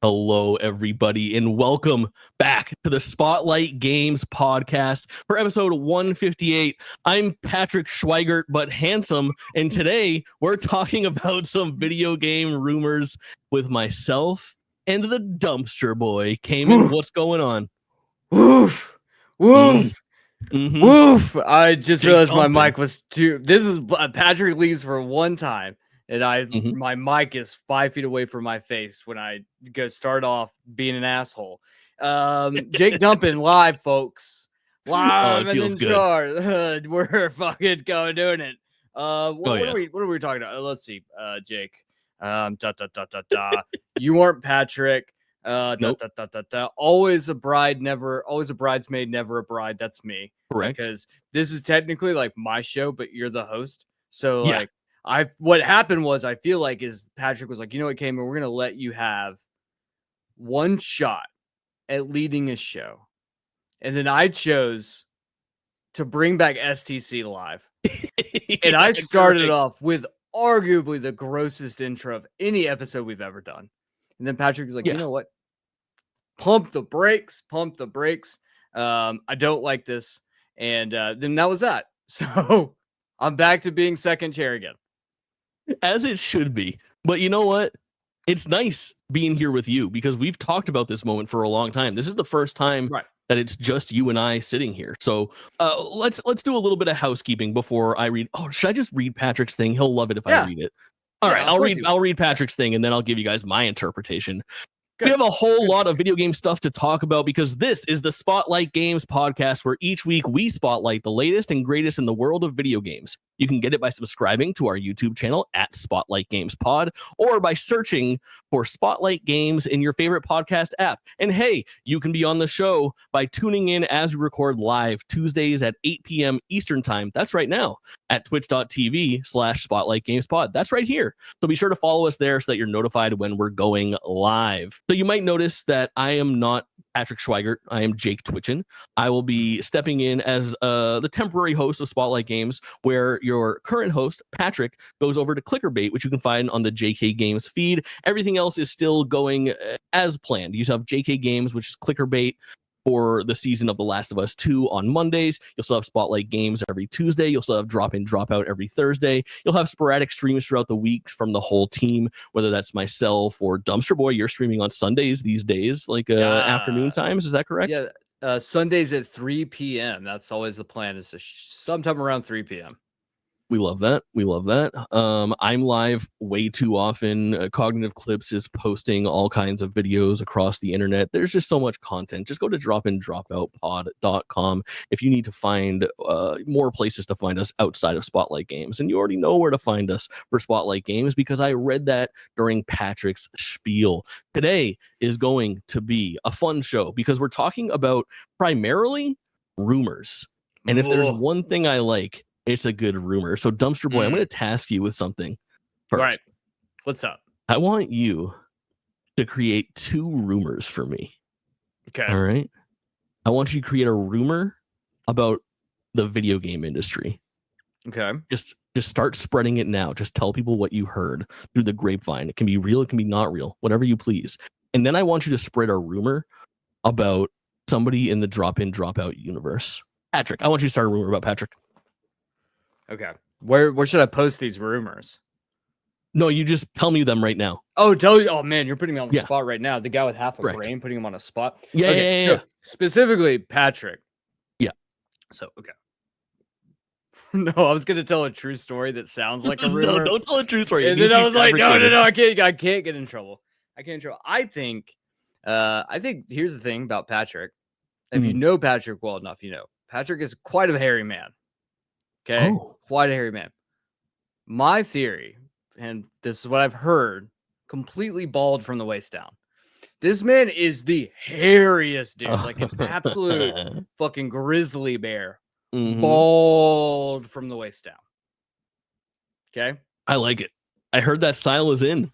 Hello, everybody, and welcome back to the Spotlight Games podcast for episode 158. I'm Patrick Schweigert, but handsome, and today we're talking about some video game rumors with myself and the dumpster boy. Cayman, what's going on? Woof, woof, woof. I just realized my JakeDumpin. mic was too. This is Patrick leaves for one time, and my mic is 5 feet away from my face when I go start off being an asshole. JakeDumpin live, folks. Live and feels in good. charge. We're fucking doing it. What yeah. are we talking about? Let's see, Jake. You aren't Patrick. Nope. Always a bride, always a bridesmaid, never a bride. That's me. Correct. Because this is technically like my show, but you're the host. So Yeah. what happened was I feel like is Patrick was like, you know what, Cameron, we're gonna let you have one shot at leading a show. And then I chose to bring back STC Live. And I started off with arguably the grossest intro of any episode we've ever done. And then Patrick was like, you know what? Pump the brakes. I don't like this. And then that was that. So I'm back to being second chair again. As it should be. But you know what? It's nice being here with you because we've talked about this moment for a long time. This is the first time that it's just you and I sitting here. So let's do a little bit of housekeeping before I read. Oh, should I just read Patrick's thing? He'll love it if I read it. All right, I'll read Patrick's thing and then I'll give you guys my interpretation. Good. We have a whole lot of video game stuff to talk about because this is the Spotlight Games podcast where each week we spotlight the latest and greatest in the world of video games. You can get it by subscribing to our YouTube channel at Spotlight Games Pod or by searching for Spotlight Games in your favorite podcast app. And hey, you can be on the show by tuning in as we record live Tuesdays at 8 p.m. Eastern Time. That's right now at twitch.tv/Spotlight Games Pod. That's right here. So be sure to follow us there so that you're notified when we're going live. So you might notice that I am not Patrick Schweigert. I am Jake Twitchin. I will be stepping in as the temporary host of Spotlight Games, where your current host, Patrick, goes over to Clickerbait, which you can find on the JK Games feed. Everything else is still going as planned. You have JK Games, which is Clickerbait, for the season of The Last of Us 2 on Mondays. You'll still have Spotlight Games every Tuesday. You'll still have Drop In, Drop Out every Thursday. You'll have sporadic streams throughout the week from the whole team, whether that's myself or Dumpster Boy. You're streaming on Sundays these days, like afternoon times. Is that correct? Yeah, Sundays at 3 p.m. That's always the plan, is sometime around 3 p.m. We love that. I'm live way too often. Cognitive Clips is posting all kinds of videos across the internet. There's just so much content. Just go to dropindropoutpod.com if you need to find more places to find us outside of Spotlight Games. And you already know where to find us for Spotlight Games because I read that during Patrick's spiel. Today is going to be a fun show because we're talking about primarily rumors. And if there's one thing I like, it's a good rumor. So, Dumpster Boy, I'm going to task you with something first. All right. What's up? I want you to create 2 rumors for me. Okay. All right. I want you to create a rumor about the video game industry. Okay. Just start spreading it now. Just tell people what you heard through the grapevine. It can be real. It can be not real. Whatever you please. And then I want you to spread a rumor about somebody in the Drop In, Drop Out universe. Patrick, I want you to start a rumor about Patrick. Okay. Where should I post these rumors? No, you just tell me them right now. Oh, tell you. Oh man, you're putting me on the spot right now. The guy with half a brain, putting him on a spot. Yeah. Specifically, Patrick. Yeah. So okay. No, I was gonna tell a true story that sounds like a rumor. No, don't tell a true story. And then I was like, no, I can't get in trouble. I can't trouble. I think here's the thing about Patrick. If you know Patrick well enough, you know Patrick is quite a hairy man. Okay, quite a hairy man. My theory, and this is what I've heard, completely bald from the waist down. This man is the hairiest dude, like an absolute fucking grizzly bear, bald from the waist down. Okay, I like it. I heard that style is in.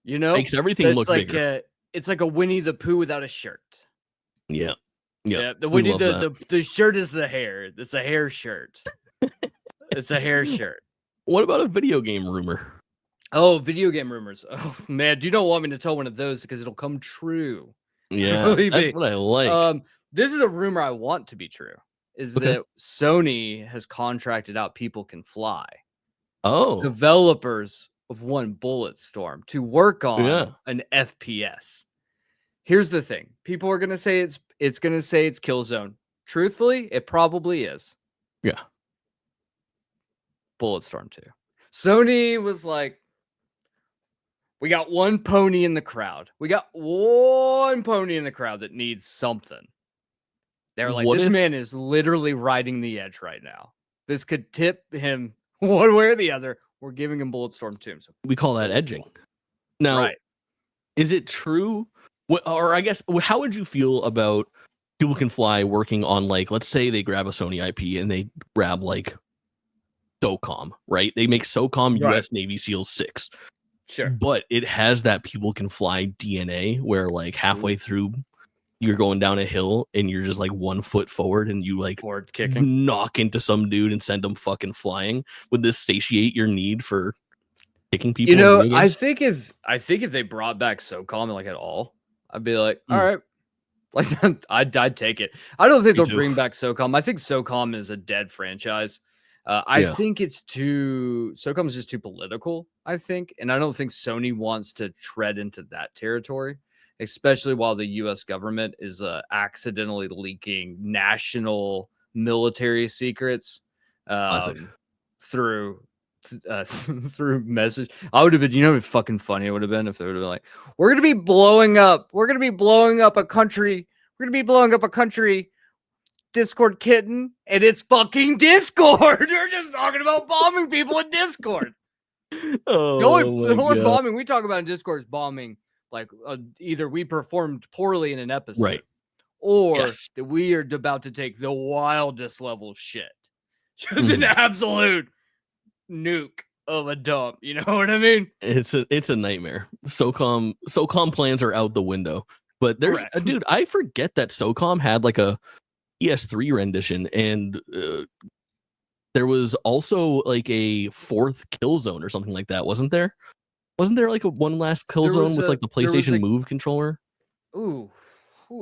You know, makes everything look bigger. It's like a Winnie the Pooh without a shirt. Yeah. The Winnie the shirt is the hair. It's a hair shirt. It's a hair shirt. What about a video game rumor? Oh, video game rumors. Oh man, you don't want me to tell one of those because it'll come true. Yeah, Believe that's me. what I like. This is a rumor I want to be true. Is Okay. that Sony has contracted out People Can Fly, Oh, developers of one Bulletstorm, to work on yeah. an FPS. Here's the thing: people are gonna say it's gonna say it's Killzone. Truthfully, it probably is Yeah. Bulletstorm 2. Sony was like, we got one pony in the crowd. We got one pony in the crowd that needs something. They're like, What this if man is literally riding the edge right now. This could tip him one way or the other. We're giving him Bulletstorm 2. So we call that edging? Now, right. is it true? Or I guess, how would you feel about People Can Fly working on, like, let's say they grab a Sony IP and they grab like SOCOM, right? They make SOCOM Right. US Navy SEAL 6. Sure. But it has that People Can Fly DNA where, like, halfway through you're going down a hill and you're just like 1 foot forward and you like Forward kicking. knock into some dude and send them fucking flying. Would this satiate your need for kicking people You in know, video games? I think if they brought back SOCOM like at all, I'd be like, all Mm. right. Like I'd take it. I don't think Me they'll too. bring back SOCOM. I think SOCOM is a dead franchise. I Yeah. think SOCOM is just too political, I think. And I don't think Sony wants to tread into that territory, especially while the US government is accidentally leaking national military secrets Classic. through through message. I would have been, you know, fucking funny it would have been if they would have been like, we're gonna be blowing up a country, Discord kitten, and it's fucking Discord. They're just talking about bombing people in Discord. Oh, The only my God. bombing we talk about in Discord is bombing, like either we performed poorly in an episode, Right. or Yes. that we are about to take the wildest level shit. Just an absolute nuke of a dump. You know what I mean? It's a nightmare. SOCOM plans are out the window. But there's Correct. dude, I forget that SOCOM had like a PS3 rendition, and there was also like a 4th Killzone or something like that, wasn't there? Wasn't there like a one last Killzone with like the PlayStation Move controller? Ooh,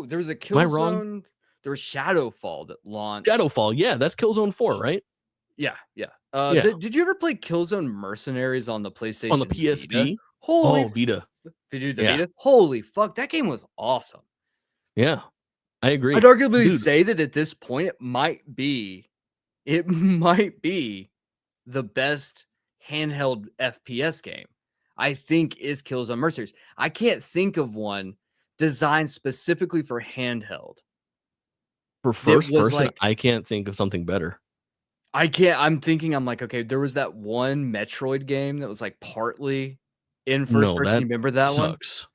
there was a Am I wrong? Killzone. There was Shadowfall that launched. Shadowfall, yeah, that's Killzone 4, right? Yeah. Yeah. Did you ever play Killzone Mercenaries on the PlayStation? On the PSP? Vita? Holy Vita. Dude, the Yeah. Vita? Holy fuck, that game was awesome. Yeah, I agree. I'd arguably Dude, say that at this point, it might be the best handheld FPS game. I think is Killzone Mercenaries. I can't think of one designed specifically for handheld. for first person, like, I can't think of something better. I'm like, okay, there was that one Metroid game that was like partly in first person. You remember that sucks. one?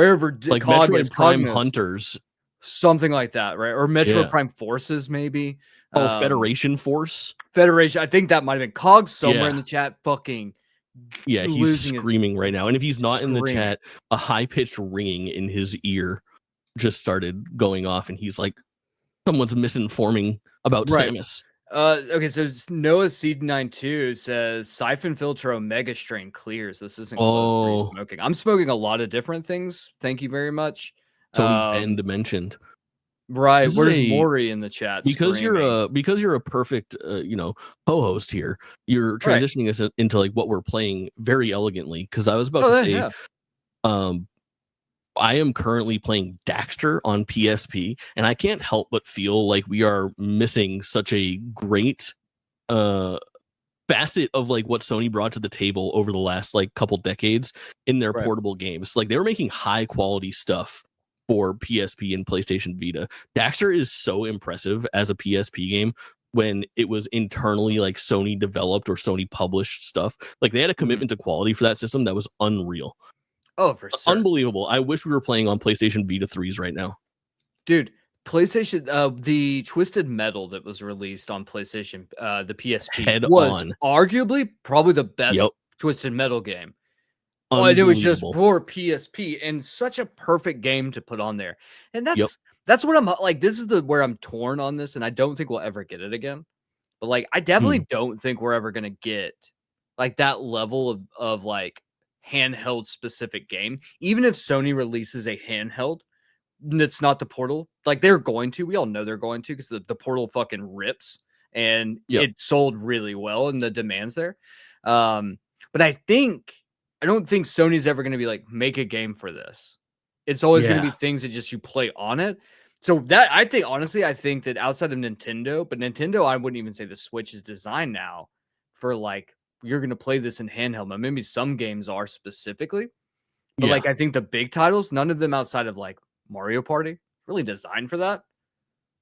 Wherever Like Metroid Prime Hunters, something like that, right? Or Metroid Prime Forces, maybe. Federation Force. Federation. I think that might have been Cog somewhere in the chat. Fucking he's screaming right now. And if he's not in the chat, a high-pitched ringing in his ear just started going off, and he's like, someone's misinforming about Samus. Okay, so Noah Seed92 says Siphon Filter Omega Strain clears. This isn't close. What are you smoking? I'm smoking a lot of different things. Thank you very much. Tony Bend mentioned. Right. Where's Maury in the chat? Because you're a perfect co-host here. You're transitioning us into like what we're playing very elegantly. Because I was about to say, I am currently playing Daxter on PSP, and I can't help but feel like we are missing such a great facet of like what Sony brought to the table over the last like couple decades in their portable games. Like they were making high quality stuff for PSP and PlayStation Vita. Daxter is so impressive as a PSP game when it was internally like Sony developed or Sony published stuff. Like they had a commitment to quality for that system that was unreal. Oh, for sure. Unbelievable. I wish we were playing on PlayStation Vita 3s right now. Dude, PlayStation, the Twisted Metal that was released on PlayStation, the PSP was arguably probably the best Twisted Metal game. Oh, and it was just for PSP and such a perfect game to put on there. And that's what I'm like. This is where I'm torn on this, and I don't think we'll ever get it again. But like, I definitely don't think we're ever gonna get like that level of like handheld specific game. Even if Sony releases a handheld that's not the Portal, like they're going to, we all know they're going to, because the Portal fucking rips and it sold really well and the demand's there. But I don't think Sony's ever going to be like, make a game for this. It's always going to be things that just you play on it. So that I think that outside of Nintendo, but Nintendo, I wouldn't even say the Switch is designed now for like, you're going to play this in handheld. But maybe some games are specifically, but like, I think the big titles, none of them outside of like Mario Party really designed for that.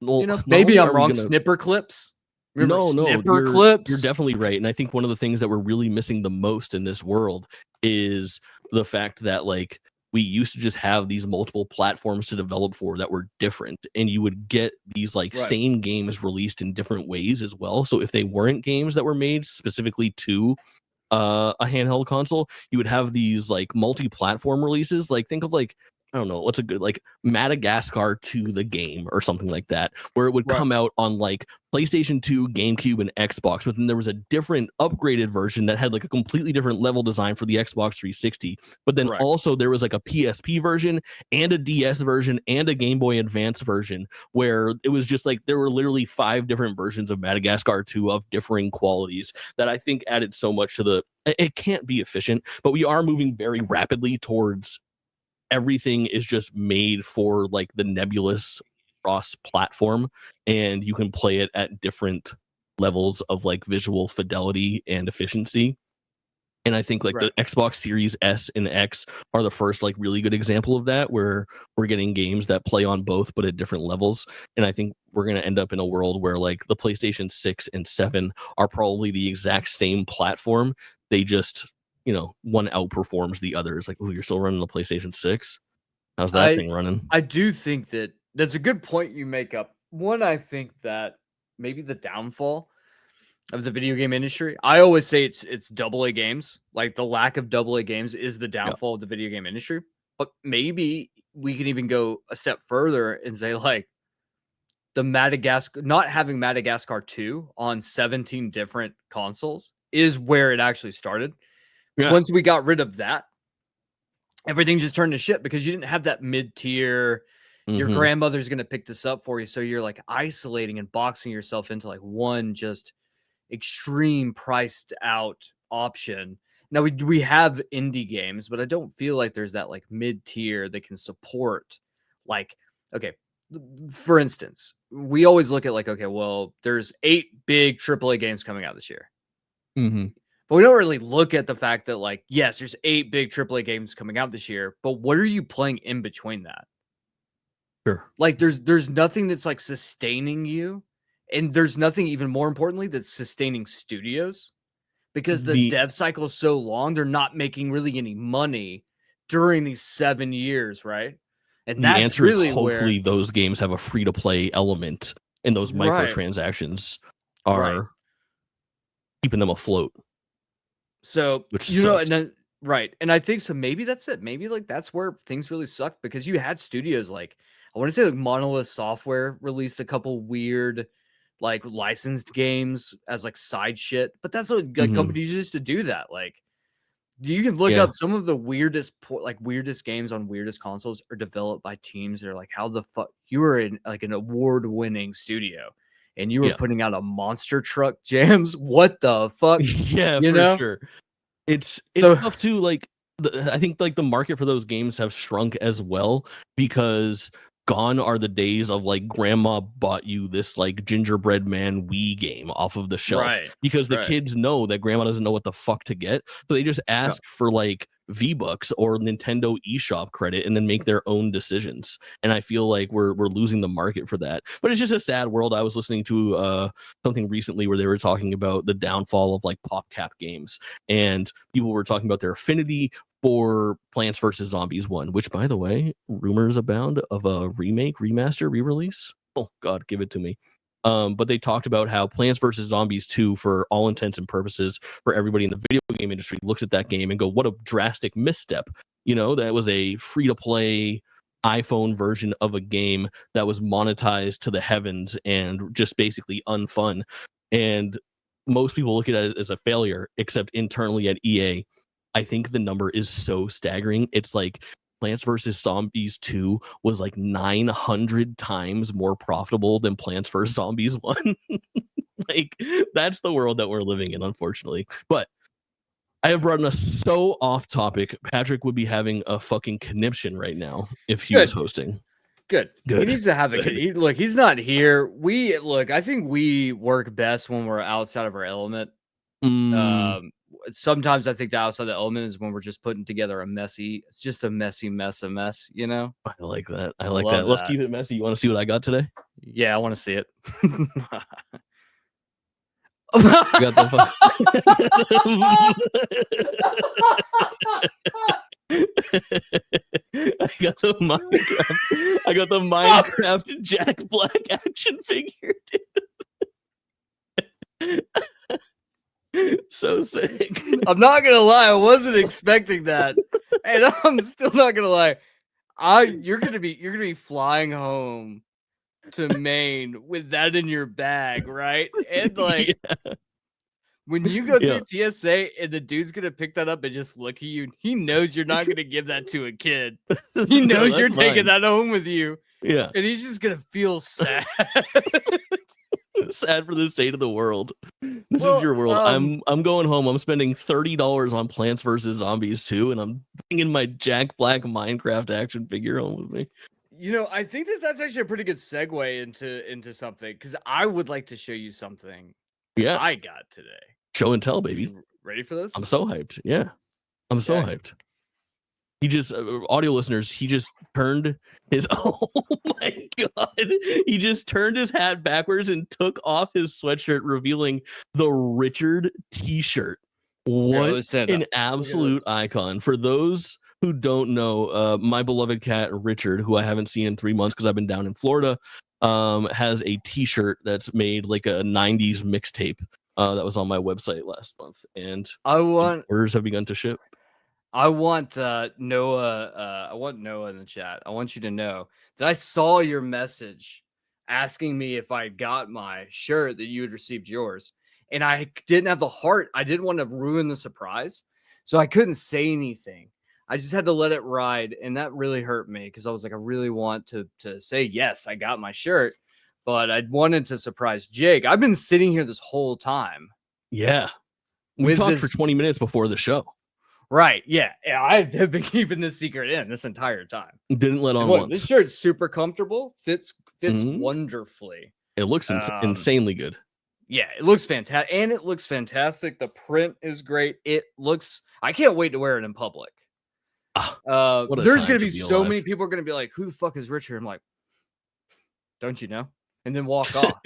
Well, maybe I'm wrong. Snipper clips. Remember you're definitely right. And I think one of the things that we're really missing the most in this world is the fact that like we used to just have these multiple platforms to develop for that were different, and you would get these like same games released in different ways as well. So if they weren't games that were made specifically to a handheld console, you would have these like multi-platform releases. Like think of like, I don't know, what's a good, like Madagascar 2 the game or something like that, where it would come out on like PlayStation 2, GameCube, and Xbox, but then there was a different upgraded version that had like a completely different level design for the Xbox 360. But then also there was like a PSP version and a DS version and a Game Boy Advance version, where it was just like there were literally 5 different versions of Madagascar 2 of differing qualities that I think added so much to the, it can't be efficient, but we are moving very rapidly towards everything is just made for like the nebulous cross platform, and you can play it at different levels of like visual fidelity and efficiency. And I think like the Xbox Series S and X are the first like really good example of that, where we're getting games that play on both but at different levels. And I think we're going to end up in a world where like the PlayStation 6 and 7 are probably the exact same platform. They just, you know, one outperforms the other. It's like, oh, you're still running the PlayStation 6? How's that thing running? I do think that's a good point you make up. One, I think that maybe the downfall of the video game industry, I always say it's AA games. Like the lack of AA games is the downfall of the video game industry. But maybe we can even go a step further and say like the not having Madagascar 2 on 17 different consoles is where it actually started. Once we got rid of that, everything just turned to shit because you didn't have that mid-tier, your grandmother's going to pick this up for you. So you're like isolating and boxing yourself into like one just extreme priced out option. Now we have indie games, but I don't feel like there's that like mid-tier that can support like, okay, for instance, we always look at like, okay, well, there's 8 big AAA games coming out this year. But we don't really look at the fact that like, yes, there's 8 big AAA games coming out this year, but what are you playing in between that? Sure. Like there's nothing that's like sustaining you. And there's nothing even more importantly that's sustaining studios, because the dev cycle is so long. They're not making really any money during these 7 years. Right. And the answer really is hopefully those games have a free to play element, and those microtransactions are keeping them afloat. So, you know, and then, and I think so. Maybe that's it. Maybe like that's where things really sucked, because you had studios like, I want to say like Monolith Software released a couple weird like licensed games as like side shit, but that's what like, companies used to do that. Like you can look up some of the weirdest games on weirdest consoles are developed by teams that are like, how the fuck you were in like an award-winning studio and you were putting out a monster truck jams. What the fuck? Sure. It's tough too. Like I think like the market for those games have shrunk as well, because gone are the days of like grandma bought you this like gingerbread man Wii game off of the shelf, because the kids know that grandma doesn't know what the fuck to get, so they just ask for like V-Bucks or Nintendo eShop credit and then make their own decisions. And I feel like we're losing the market for that. But it's just a sad world. I was listening to something recently where they were talking about the downfall of like PopCap games, and people were talking about their affinity for Plants vs. Zombies 1, which, by the way, rumors abound of a remake, remaster, re-release. Oh, God, give it to me. But they talked about how Plants vs. Zombies 2, for all intents and purposes, for everybody in the video game industry, looks at that game and go, what a drastic misstep. You know, that was a free-to-play iPhone version of a game that was monetized to the heavens and just basically unfun. And most people look at it as a failure, except internally at EA. I think the number is so staggering. It's like Plants vs. Zombies 2 was like 900 times more profitable than Plants vs. Zombies 1. Like, that's the world that we're living in, unfortunately. But I have brought us so off topic. Patrick would be having a fucking conniption right now if he was hosting. Good. He needs to have a kid. Look, he's not here. I think we work best when we're outside of our element. Sometimes I think the outside of the element is when we're just putting together it's just a messy mess, you know? I like that. I like that. Let's keep it messy. You want to see what I got today? Yeah, I want to see it. I got the I got the Minecraft Jack Black action figure, dude. So sick. I'm not gonna lie, I wasn't expecting that. And I'm still not gonna lie. You're gonna be flying home to Maine with that in your bag, right? And like when you go through TSA and the dude's gonna pick that up and just look at you, he knows you're not gonna give that to a kid. He knows you're taking that home with you. Yeah. And he's just gonna feel sad. Sad for the state of the world. This is your world. I'm going home. I'm spending $30 on Plants vs. Zombies 2, and I'm bringing my Jack Black Minecraft action figure home with me. You know, I think that's actually a pretty good segue into something, because I would like to show you something I got today. Show and tell, baby. Ready for this? I'm so hyped. Yeah. I'm so hyped. He just, audio listeners, he just turned his, oh my God. He just turned his hat backwards and took off his sweatshirt, revealing the Richard t-shirt. What an absolute icon. For those who don't know, my beloved cat, Richard, who I haven't seen in 3 months because I've been down in Florida, has a t-shirt that's made like a 90s mixtape that was on my website last month. And orders have begun to ship. I want Noah. I want Noah in the chat. I want you to know that I saw your message asking me if I got my shirt, that you had received yours, and I didn't have the heart. I didn't want to ruin the surprise, so I couldn't say anything. I just had to let it ride, and that really hurt me because I was like, I really want to say yes, I got my shirt, but I wanted to surprise Jake. I've been sitting here this whole time. Yeah, we talked for 20 minutes before the show. Right. Yeah. I have been keeping this secret in this entire time. Didn't let on once. This shirt's super comfortable. Fits wonderfully. It looks insanely good. Yeah, it looks fantastic. And it looks fantastic. The print is great. I can't wait to wear it in public. There's going to be so many people are going to be like, who the fuck is Richard? I'm like, don't you know? And then walk off.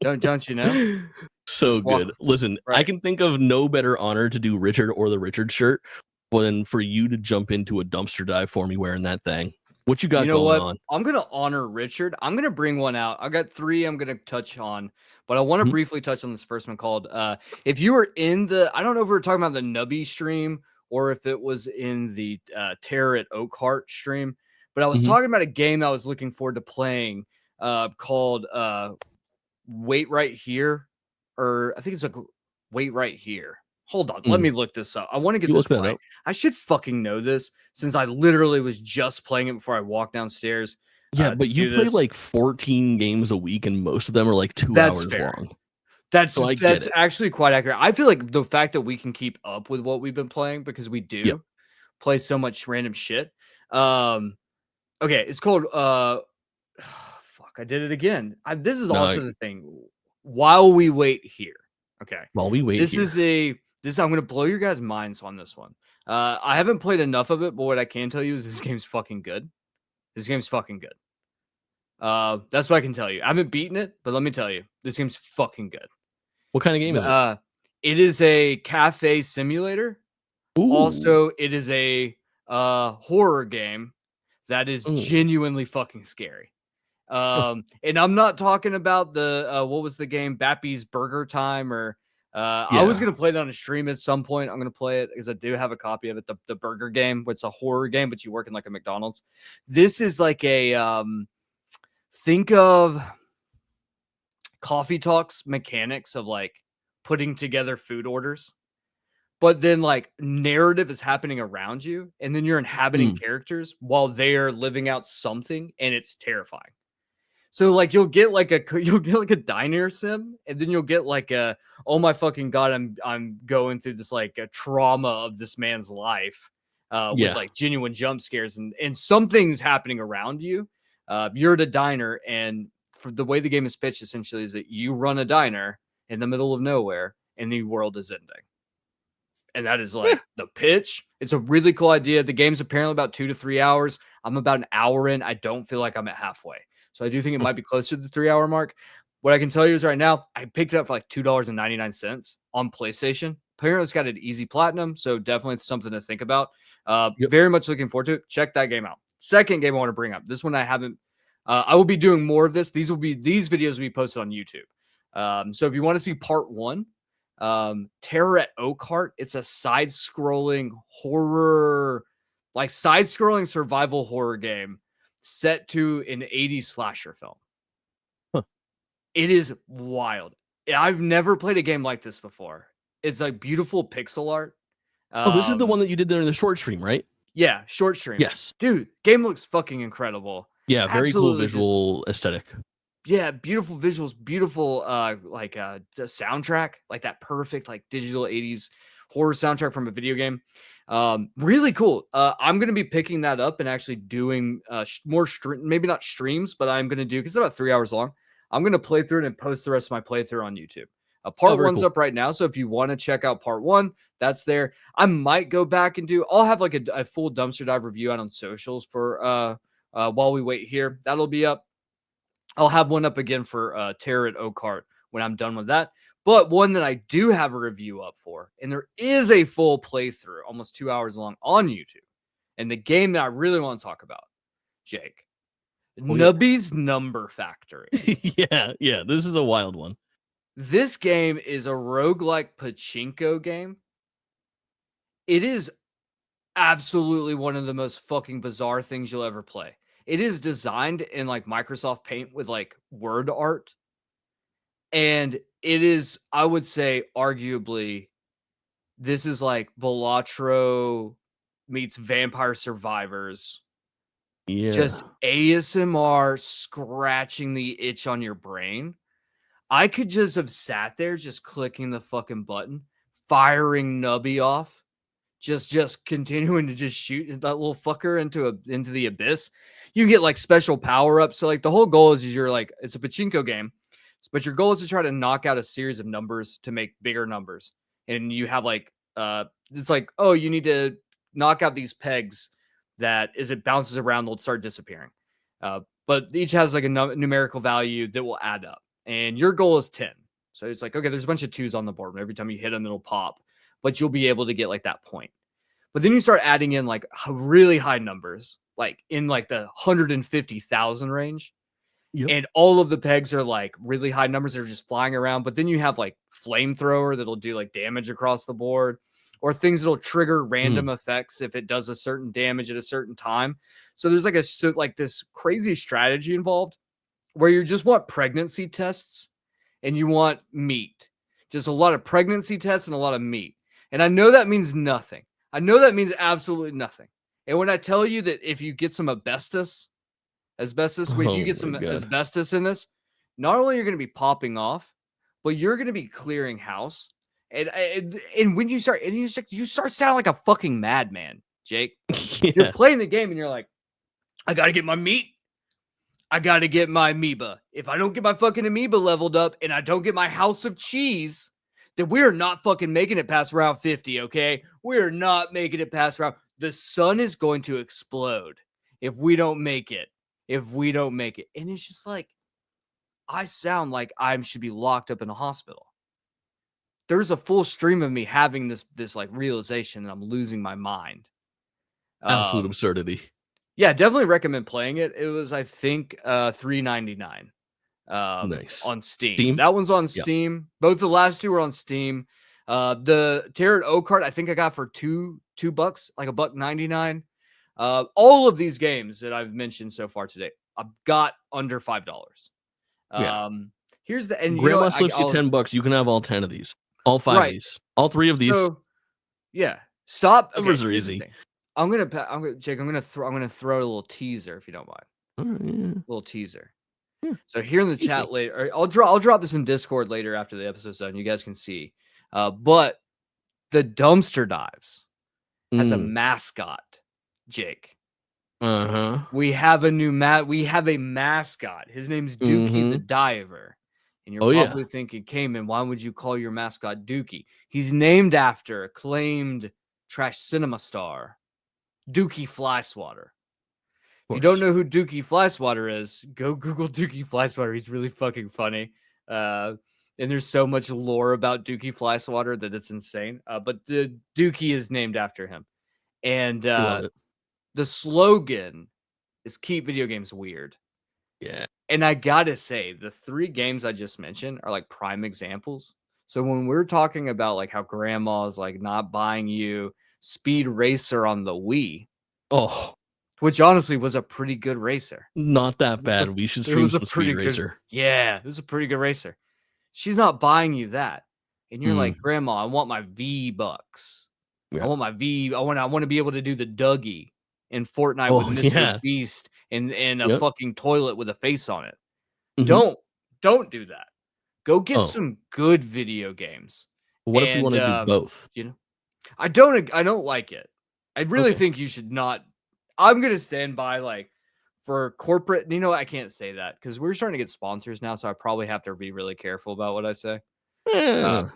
Don't you know? So good. Listen, I can think of no better honor to do Richard or the Richard shirt than for you to jump into a dumpster dive for me wearing that thing. What you got going on? I'm going to honor Richard. I'm going to bring one out. I got 3 I'm going to touch on, but I want to briefly touch on this first one called, if you were in I don't know if we were talking about the Nubby stream or if it was in the Terror at Oakhart stream, but I was talking about a game I was looking forward to playing called Wait Right Here. Or I think it's like Wait Right Here. Hold on. Let me look this up. I want to get this right. I should fucking know this since I literally was just playing it before I walked downstairs. Yeah, but you play like 14 games a week and most of them are like 2 hours long. That's actually quite accurate. I feel like the fact that we can keep up with what we've been playing because we do play so much random shit. Okay, it's called fuck, I did it again. This is also the thing. While we wait here. Okay. While we wait here. I'm going to blow your guys' minds on this one. I haven't played enough of it, but what I can tell you is this game's fucking good. This game's fucking good. That's what I can tell you. I haven't beaten it, but let me tell you, this game's fucking good. What kind of game is it? It is a cafe simulator. Ooh. Also, it is a horror game that is genuinely fucking scary. And I'm not talking about the what was the game, Bappy's Burger Time, or I was gonna play that on a stream at some point. I'm gonna play it because I do have a copy of it, the burger game. It's a horror game, but you work in like a McDonald's. This is like a think of Coffee Talks mechanics of like putting together food orders, but then like narrative is happening around you, and then you're inhabiting characters while they're living out something, and it's terrifying. So like you'll get like a diner sim, and then you'll get like a, oh my fucking god, I'm going through this like a trauma of this man's life, with like genuine jump scares, and something's happening around you. You're at a diner, and for the way the game is pitched, essentially is that you run a diner in the middle of nowhere, and the world is ending. And that is like the pitch. It's a really cool idea. The game's apparently about 2 to 3 hours. I'm about an hour in. I don't feel like I'm at halfway. So I do think it might be closer to the 3 hour mark. What I can tell you is right now, I picked it up for like $2.99 on PlayStation. Apparently, it's got an easy platinum. So definitely something to think about. Very much looking forward to it. Check that game out. Second game I want to bring up. This one I haven't. I will be doing more of this. These videos will be posted on YouTube. So if you want to see part 1, Terror at Oakhart. It's a side-scrolling horror, like side-scrolling survival horror game set to an 80s slasher film. It is wild. I've never played a game like this before. It's like beautiful pixel art. This is the one that you did there in the short stream, right? Yeah, short stream. Yes. Dude, game looks fucking incredible. Yeah, very cool visual aesthetic. Yeah, beautiful visuals, beautiful the soundtrack, like that perfect like digital 80s horror soundtrack from a video game. Really cool. I'm going to be picking that up and actually doing more maybe not streams, but I'm going to do, because it's about 3 hours long. I'm going to play through it and post the rest of my playthrough on YouTube. Part 1's up right now, so if you want to check out part 1, that's there. I might go back and I'll have like a full dumpster dive review out on socials for while we wait here. That'll be up. I'll have one up again for Terror at Oakhart when I'm done with that. But one that I do have a review up for, and there is a full playthrough, almost 2 hours long on YouTube. And the game that I really want to talk about, Jake, Nubby's Number Factory. Yeah, this is a wild one. This game is a roguelike pachinko game. It is absolutely one of the most fucking bizarre things you'll ever play. It is designed in like Microsoft Paint with like word art. And it is, I would say, arguably, this is like Balatro meets Vampire Survivors. Yeah. Just ASMR scratching the itch on your brain. I could just have sat there just clicking the fucking button, firing Nubby off, just continuing to just shoot that little fucker into the abyss. You can get like special power-ups. So like the whole goal is you're like, it's a pachinko game, but your goal is to try to knock out a series of numbers to make bigger numbers. And you have like, it's like, oh, you need to knock out these pegs that as it bounces around, they'll start disappearing. But each has like a numerical value that will add up. And your goal is 10. So it's like, okay, there's a bunch of 2s on the board. And every time you hit them, it'll pop. But you'll be able to get like that point. But then you start adding in like really high numbers, like in like the 150,000 range. Yep. And all of the pegs are like really high numbers that are just flying around. But then you have like flamethrower that'll do like damage across the board, or things that'll trigger random effects if it does a certain damage at a certain time. So there's like this crazy strategy involved where you just want pregnancy tests and you want meat. Just a lot of pregnancy tests and a lot of meat. And I know that means nothing. I know that means absolutely nothing. And when I tell you that if you get some asbestos, if you get some asbestos in this, not only you're going to be popping off, but you're going to be clearing house. And when you start, you start sounding like a fucking madman, Jake. Yeah. You're playing the game and you're like, I got to get my meat. I got to get my amoeba. If I don't get my fucking amoeba leveled up and I don't get my house of cheese, then we're not fucking making it past round 50, okay? We're not making it past round. The sun is going to explode if we don't make it. And it's just like, I sound like I should be locked up in a hospital. There's a full stream of me having this like realization that I'm losing my mind. Absolute absurdity. Yeah, definitely recommend playing it. It was, I think, $3.99 nice. On Steam. That one's on Steam. Yep. Both the last two are on Steam. The Terror at Oakhart, I think I got for $2, like $1.99. All of these games that I've mentioned so far today, I've got under $5. Here's the, and Grandma slips you $10. You can have all 10 of these, all 5 of these, all 3 of these. Yeah. Stop. Okay, Numbers are here's the easy. thing. Jake, I'm gonna throw a little teaser if you don't mind. Yeah. Little teaser. Yeah. So here in the Tease chat me. later, I'll drop this in Discord later after the episode's done. You guys can see. But the dumpster dives has a mascot, Jake. Uh-huh. We have a mascot. His name's Dookie the Diver. And you're probably thinking, Cayman, why would you call your mascot Dookie? He's named after acclaimed trash cinema star, Dookie Flyswatter. If you don't know who Dookie Flyswatter is, go Google Dookie Flyswatter. He's really fucking funny. And there's so much lore about Dookie Flyswatter that it's insane. But the Dookie is named after him. And Love it. the slogan is keep video games weird. Yeah. And I gotta say, the 3 games I just mentioned are like prime examples. So when we're talking about like how grandma's like not buying you Speed Racer on the Wii, which honestly was a pretty good racer. Not that bad. We should stream some Speed Racer. Yeah, it was a pretty good racer. She's not buying you that. And you're like, Grandma, I want my V-Bucks. Yeah. I want to be able to do the Dougie in Fortnite with Mr. Beast and a fucking toilet with a face on it. Don't do that. Go get some good video games. What if we want to do both? You know, I don't like it. I really think you should not. I'm gonna stand by like for corporate. You know, I can't say that because we're starting to get sponsors now, so I probably have to be really careful about what I say. All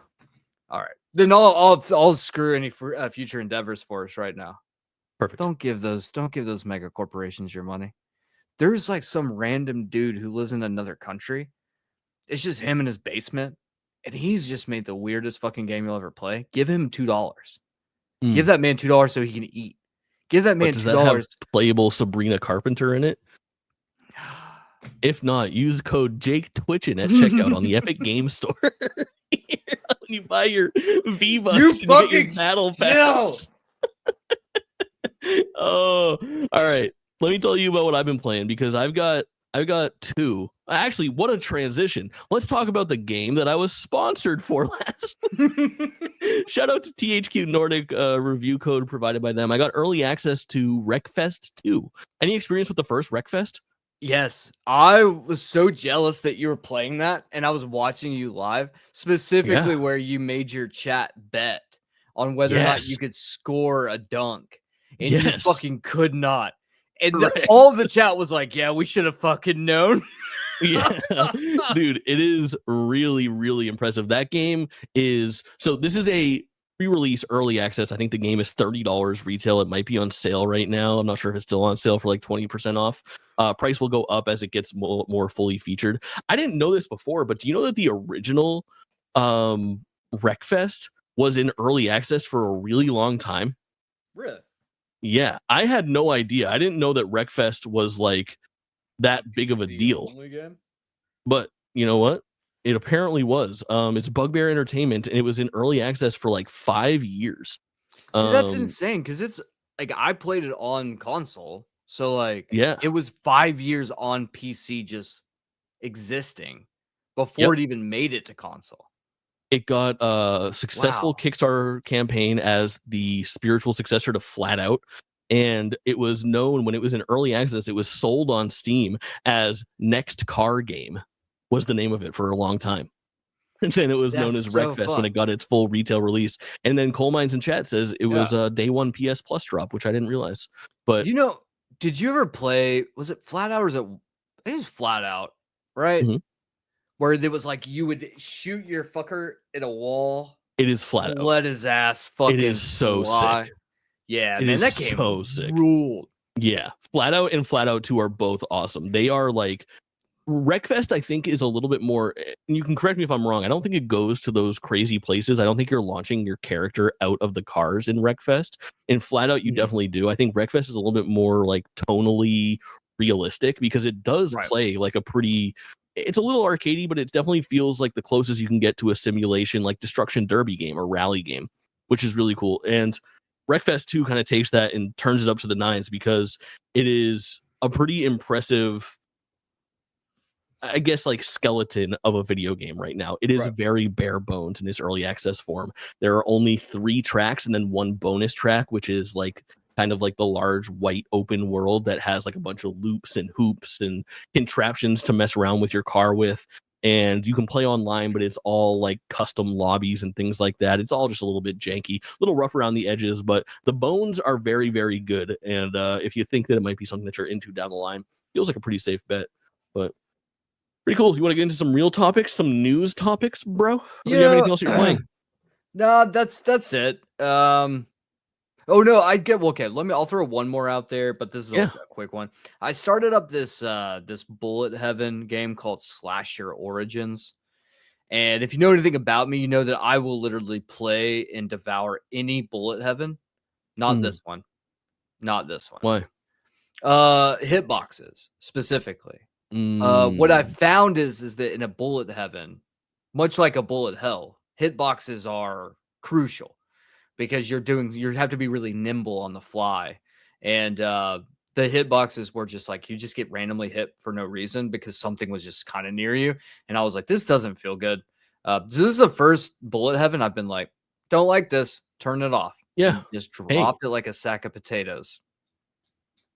right, then I'll screw any future endeavors for us right now. Perfect. Don't give those mega corporations your money. There's like some random dude who lives in another country. It's just him in his basement, and he's just made the weirdest fucking game you'll ever play. Give him $2. Give that man $2 so he can eat. Give that man $2. Does that have playable Sabrina Carpenter in it? If not, use code JakeTwitchin at checkout on the Epic Game Store. When you buy your V-Bucks, you fucking get your battle pass. Oh, all right. Let me tell you about what I've been playing because I've got 2. Actually, what a transition. Let's talk about the game that I was sponsored for last. Shout out to THQ Nordic review code provided by them. I got early access to Wreckfest 2. Any experience with the first Wreckfest? Yes, I was so jealous that you were playing that, and I was watching you live, specifically where you made your chat bet on whether or not you could score a dunk, and you fucking could not. And all of the chat was like, yeah, we should have fucking known. Yeah, dude, it is really, really impressive. That game is, so this is a pre-release early access. I think the game is $30 retail. It might be on sale right now. I'm not sure if it's still on sale for like 20% off. Price will go up as it gets more fully featured. I didn't know this before, but do you know that the original Wreckfest was in early access for a really long time? Really? Yeah, I had no idea. I didn't know that Wreckfest was like that big of a deal. But you know what? It apparently was. It's Bugbear Entertainment, and it was in early access for like 5 years. See, that's insane because it's like I played it on console, so like it was 5 years on PC just existing before it even made it to console. It got a successful Kickstarter campaign as the spiritual successor to Flat Out. And it was known when it was in early access, it was sold on Steam as Next Car Game was the name of it for a long time. And then it was known as Wreckfest when it got its full retail release. And then Coal Mines in chat says it was a day 1 PS Plus drop, which I didn't realize. But you know, did you ever play, was it Flat Out or was it, I think it was Flat Out, right? Where there was like you would shoot your fucker at a wall. It is Flat Out. Let his ass fucking It is so sick. Yeah, it man, is that game so sick. Ruled. Yeah, Flat Out and Flat Out 2 are both awesome. They are like Wreckfest, I think, is a little bit more, and you can correct me if I'm wrong. I don't think it goes to those crazy places. I don't think you're launching your character out of the cars in Wreckfest. In Flat Out, you definitely do. I think Wreckfest is a little bit more like tonally realistic because it does play like a pretty, it's a little arcadey, but it definitely feels like the closest you can get to a simulation like Destruction Derby game or rally game, which is really cool. And Wreckfest 2 kind of takes that and turns it up to the 9s because it is a pretty impressive. It's a little arcadey, but it's definitely feels like the closest you can get to a simulation like Destruction Derby game or rally game, which is really cool. And Wreckfest 2 kind of takes that and turns it up to the 9s because it is a pretty impressive. It's a little arcadey, but it definitely feels like the closest you can get to a simulation like Destruction Derby game or rally game, which is really cool. And I guess like skeleton of a video game right now. It is very bare bones in its early access form. There are only 3 tracks and then 1 bonus track, which is like kind of like the large white open world that has like a bunch of loops and hoops and contraptions to mess around with your car with. And you can play online, but it's all like custom lobbies and things like that. It's all just a little bit janky, a little rough around the edges, but the bones are very, very good. And if you think that it might be something that you're into down the line, feels like a pretty safe bet. But pretty cool. You want to get into some real topics, some news topics, bro? Or do you have anything else you're playing? No, that's it. Oh no, okay. I'll throw one more out there, but this is a quick one. I started up this this Bullet Heaven game called Slasher Origins. And if you know anything about me, you know that I will literally play and devour any Bullet Heaven. Not this one. Not this one. Why? Hitboxes specifically. What I found is that in a Bullet Heaven, much like a Bullet Hell, hitboxes are crucial because you have to be really nimble on the fly. And the hitboxes were just like, you just get randomly hit for no reason because something was just kind of near you. And I was like, this doesn't feel good. So this is the first Bullet Heaven I've been like, don't like this, turn it off. Yeah. Just dropped it like a sack of potatoes.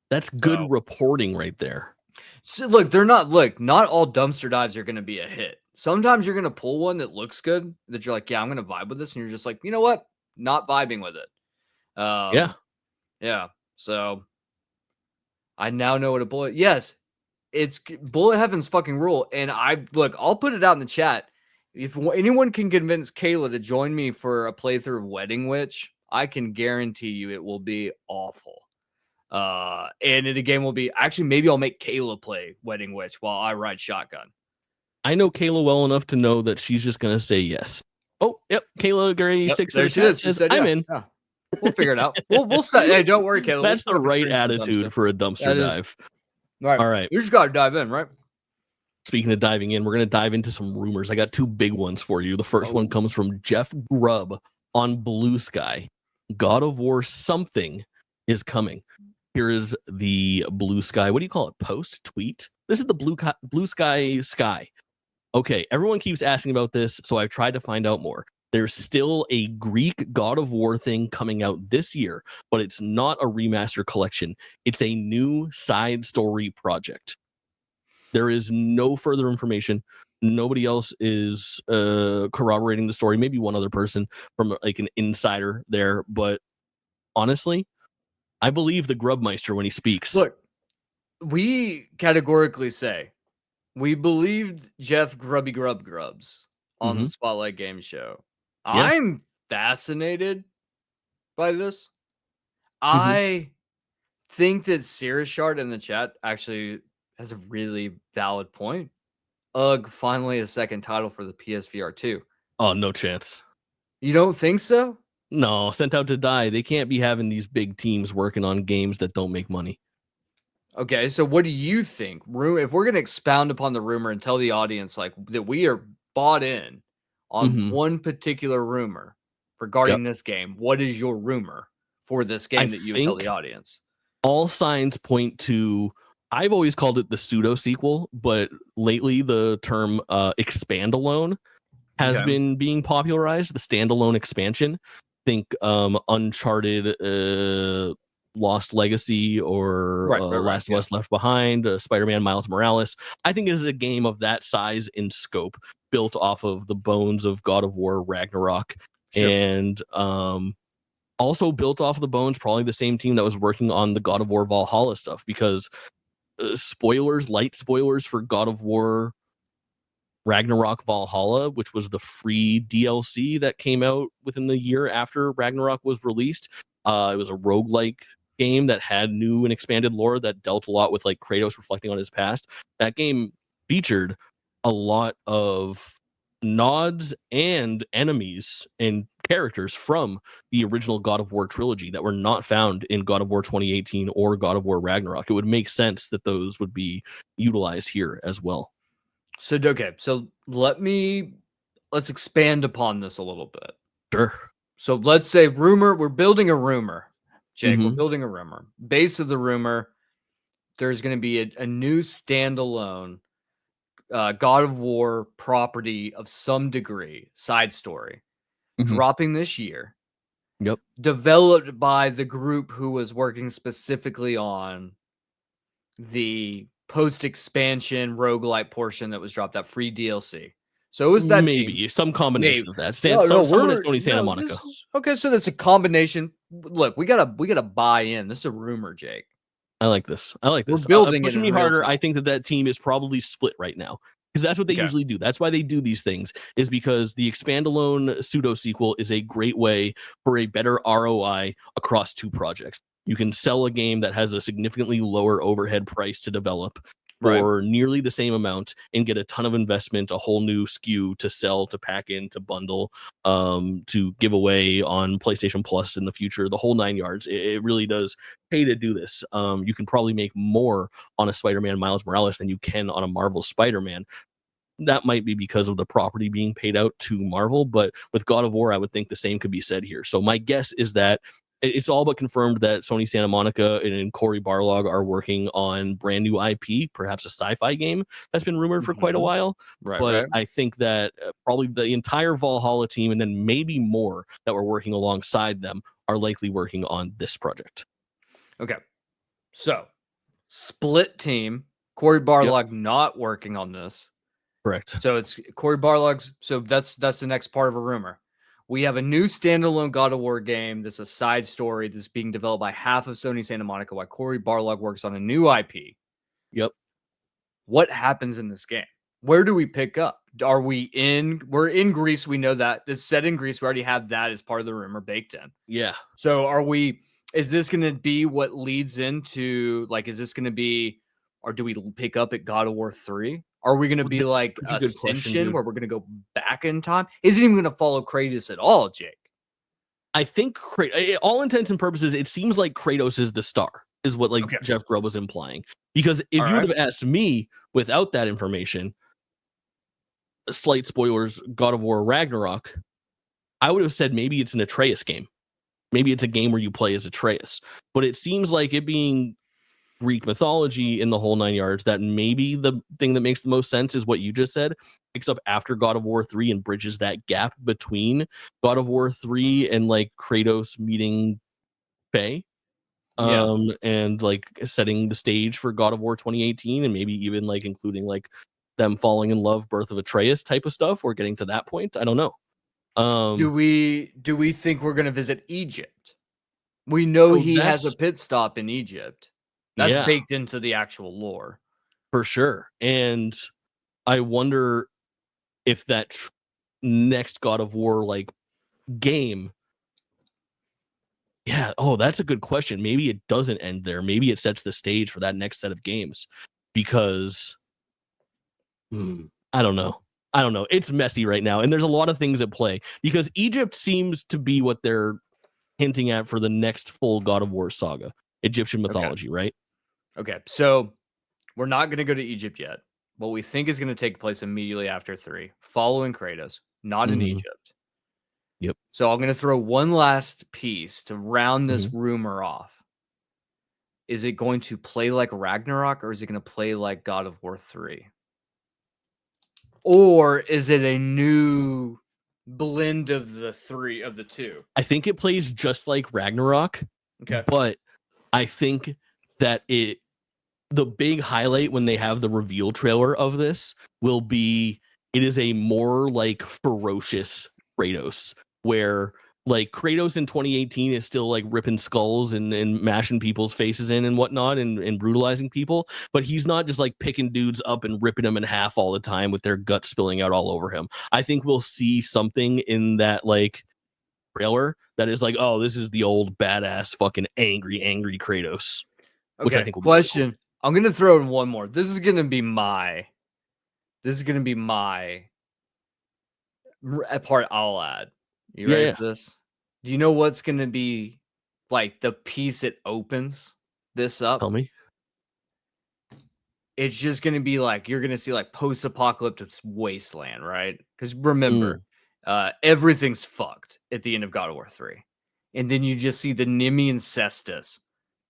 That's good reporting right there. So not all dumpster dives are going to be a hit. Sometimes you're going to pull one that looks good that you're like, yeah, I'm going to vibe with this. And you're just like, you know what? Not vibing with it. Yeah. So I now know what a bullet. Yes, it's Bullet Heaven's fucking rule. And I'll put it out in the chat. If anyone can convince Kayla to join me for a playthrough of Wedding Witch, I can guarantee you it will be awful. And the game will be actually, maybe I'll make Kayla play Wedding Witch while I ride shotgun. I know Kayla well enough to know that she's just going to say yes. Oh, yep. Kayla Gray 6 there she is. She said, I'm in. Yeah. We'll figure it out. We'll set. Hey, don't worry, Kayla. That's the right attitude for a dumpster dive. Right. All right. You just got to dive in, right? Speaking of diving in, we're going to dive into some rumors. I got 2 big ones for you. The first one comes from Jeff Grubb on Blue Sky. God of War something is coming. Here is the Blue Sky. What do you call it? Post? Tweet? This is the Blue Sky. Okay, everyone keeps asking about this, so I've tried to find out more. There's still a Greek God of War thing coming out this year, but it's not a remaster collection. It's a new side story project. There is no further information. Nobody else is corroborating the story. Maybe one other person from like an insider there, but honestly, I believe the Grubmeister when he speaks. Look, we categorically say we believed Jeff Grubs on the Spotlight Game Show. Yeah. I'm fascinated by this. I think that Sirishard in the chat actually has a really valid point. Finally a second title for the PSVR 2. Oh, no chance. You don't think so? No, Sent Out to Die. They can't be having these big teams working on games that don't make money. Okay, so what do you think? If we're going to expound upon the rumor and tell the audience like that we are bought in on one particular rumor regarding this game, what is your rumor for this game that you would tell the audience? All signs point to, I've always called it the pseudo sequel, but lately the term expand alone has been being popularized, the standalone expansion. Think Uncharted Lost Legacy or Last of Us Left Behind, Spider-Man Miles Morales. I think it is a game of that size and scope, built off of the bones of God of War Ragnarok, and also built off of the bones, probably the same team that was working on the God of War Valhalla stuff, because light spoilers for God of War Ragnarok Valhalla, which was the free DLC that came out within the year after Ragnarok was released. It was a roguelike game that had new and expanded lore that dealt a lot with like Kratos reflecting on his past. That game featured a lot of nods and enemies and characters from the original God of War trilogy that were not found in God of War 2018 or God of War Ragnarok. It would make sense that those would be utilized here as well. So, okay, so let's expand upon this a little bit. Sure. So let's say we're building a rumor, Jake, we're building a rumor. Base of the rumor, there's going to be a new standalone God of War property of some degree, side story, dropping this year. Yep. Developed by the group who was working specifically on the post-expansion roguelite portion that was dropped, that free DLC. So it was that maybe team. some combination of that. No, Someone at Sony Santa Monica. Okay, so that's a combination. Look, we gotta buy in. This is a rumor, Jake. I like this. We're building pushing it me in real harder. time. I think that team is probably split right now because that's what they usually do. That's why they do these things, is because the expand-alone pseudo sequel is a great way for a better ROI across two projects. You can sell a game that has a significantly lower overhead price to develop for nearly the same amount and get a ton of investment, a whole new SKU to sell, to pack in, to bundle, to give away on PlayStation Plus in the future, the whole 9 yards. It really does pay to do this. You can probably make more on a Spider-Man Miles Morales than you can on a Marvel Spider-Man. That might be because of the property being paid out to Marvel, but with God of War, I would think the same could be said here. So my guess is that it's all but confirmed that Sony Santa Monica and Cory Barlog are working on brand new IP, perhaps a sci-fi game that's been rumored for quite a while. But I think that probably the entire Valhalla team, and then maybe more that were working alongside them, are likely working on this project. Okay. So, split team. Cory Barlog not working on this. Correct. So it's Cory Barlog's. So that's the next part of a rumor. We have a new standalone God of War game that's a side story that's being developed by half of Sony Santa Monica while Cory Barlog works on a new IP. Yep. What happens in this game? Where do we pick up? We're in Greece. We know that it's set in Greece. We already have that as part of the rumor baked in. Yeah. So is this going to be what leads into, like, is this going to be, or do we pick up at God of War 3? Are we going to be like Ascension, where we're going to go back in time? Is it even going to follow Kratos at all, Jake? I think all intents and purposes, it seems like Kratos is the star, is what Jeff Grubb was implying. Because if you would have asked me without that information, slight spoilers, God of War Ragnarok, I would have said maybe it's an Atreus game. Maybe it's a game where you play as Atreus. But it seems like it being Greek mythology in the whole 9 yards, that maybe the thing that makes the most sense is what you just said, picks up after God of War 3 and bridges that gap between God of War 3 and like Kratos meeting Faye. And like setting the stage for God of War 2018, and maybe even like including like them falling in love, Birth of Atreus type of stuff, or getting to that point. I don't know. Do we think we're gonna visit Egypt? We know he has a pit stop in Egypt. That's baked into the actual lore. For sure. And I wonder if that next God of War like game. Yeah. Oh, that's a good question. Maybe it doesn't end there. Maybe it sets the stage for that next set of games, because I don't know. It's messy right now. And there's a lot of things at play, because Egypt seems to be what they're hinting at for the next full God of War saga. Egyptian mythology, right? Okay. So we're not going to go to Egypt yet. What we think is going to take place immediately after 3, following Kratos, not in Egypt. Yep. So I'm going to throw one last piece to round this rumor off. Is it going to play like Ragnarok, or is it going to play like God of War 3? Or is it a new blend of the two? I think it plays just like Ragnarok. Okay. But I think that the big highlight when they have the reveal trailer of this will be, it is a more like ferocious Kratos, where like Kratos in 2018 is still like ripping skulls and mashing people's faces in and whatnot, and brutalizing people, but he's not just like picking dudes up and ripping them in half all the time with their guts spilling out all over him. I think we'll see something in that like trailer that is like, oh, this is the old badass fucking angry Kratos. Okay. Which I think will question. Be cool. I'm gonna throw in one more. This is gonna be my part I'll add. You ready for this? Do you know what's gonna be like the piece it opens this up? Tell me. It's just gonna be like, you're gonna see like post-apocalyptic wasteland, right? Because remember, everything's fucked at the end of God of War 3. And then you just see the Nemean Cestus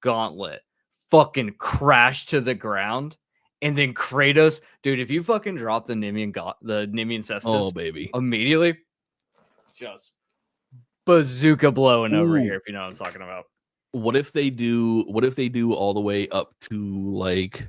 gauntlet fucking crash to the ground, And then Kratos, dude, if you fucking drop the Nemean Cestus baby, immediately, just bazooka blowing over Ooh. here, if you know what I'm talking about. What if they do all the way up to like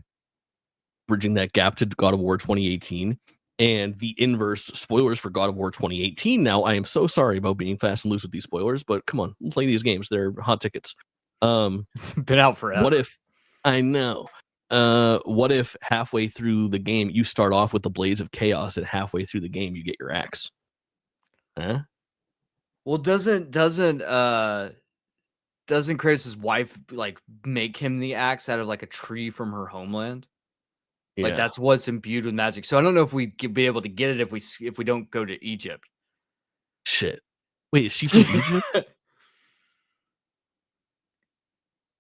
bridging that gap to God of War 2018 and the inverse spoilers for God of War 2018? Now, I am so sorry about being fast and loose with these spoilers, but come on, play these games. They're hot tickets. It's been out forever. What if, I know, what if halfway through the game you start off with the Blades of Chaos and halfway through the game you get your axe? Huh? Well, doesn't Kratos' wife like make him the axe out of like a tree from her homeland? Yeah. Like that's what's imbued with magic. So I don't know if we'd be able to get it if we don't go to Egypt. Shit. Wait, is she from Egypt?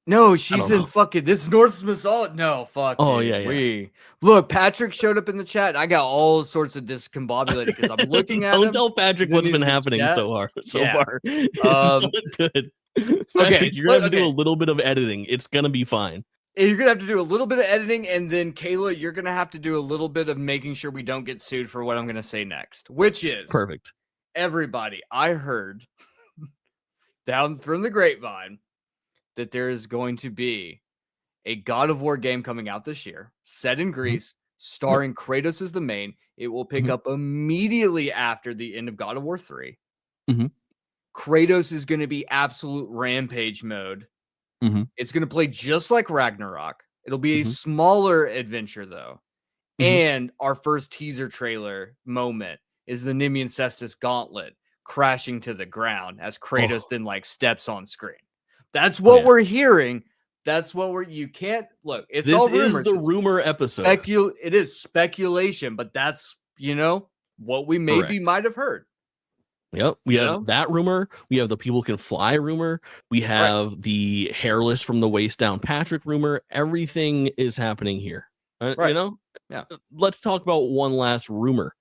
No, she's in fucking this Norse mythology. No, fuck. Oh, dude. yeah. Look, Patrick showed up in the chat. I got all sorts of discombobulated because I'm looking at him. Don't tell Patrick what's been happening so far. It's not good. Patrick, you're gonna have to do a little bit of editing. It's gonna be fine. You're gonna have to do a little bit of editing, and then Kayla, you're gonna have to do a little bit of making sure we don't get sued for what I'm gonna say next, which is perfect. Everybody, I heard down from the grapevine that there is going to be a God of War game coming out this year, set in Greece, starring Kratos as the main. It will pick up immediately after the end of God of War 3. Kratos is going to be absolute rampage mode. It's going to play just like Ragnarok. It'll be a smaller adventure, though. And our first teaser trailer moment is the Nemean Cestus gauntlet crashing to the ground as Kratos then like steps on screen. That's what we're hearing. That's what you can't look. It's all rumors. This is the rumor episode. It is speculation, but that's, what we might have heard. Yep. We have that rumor. We have the people can fly rumor. We have the hairless from the waist down Patrick rumor. Everything is happening here. Yeah. Let's talk about one last rumor.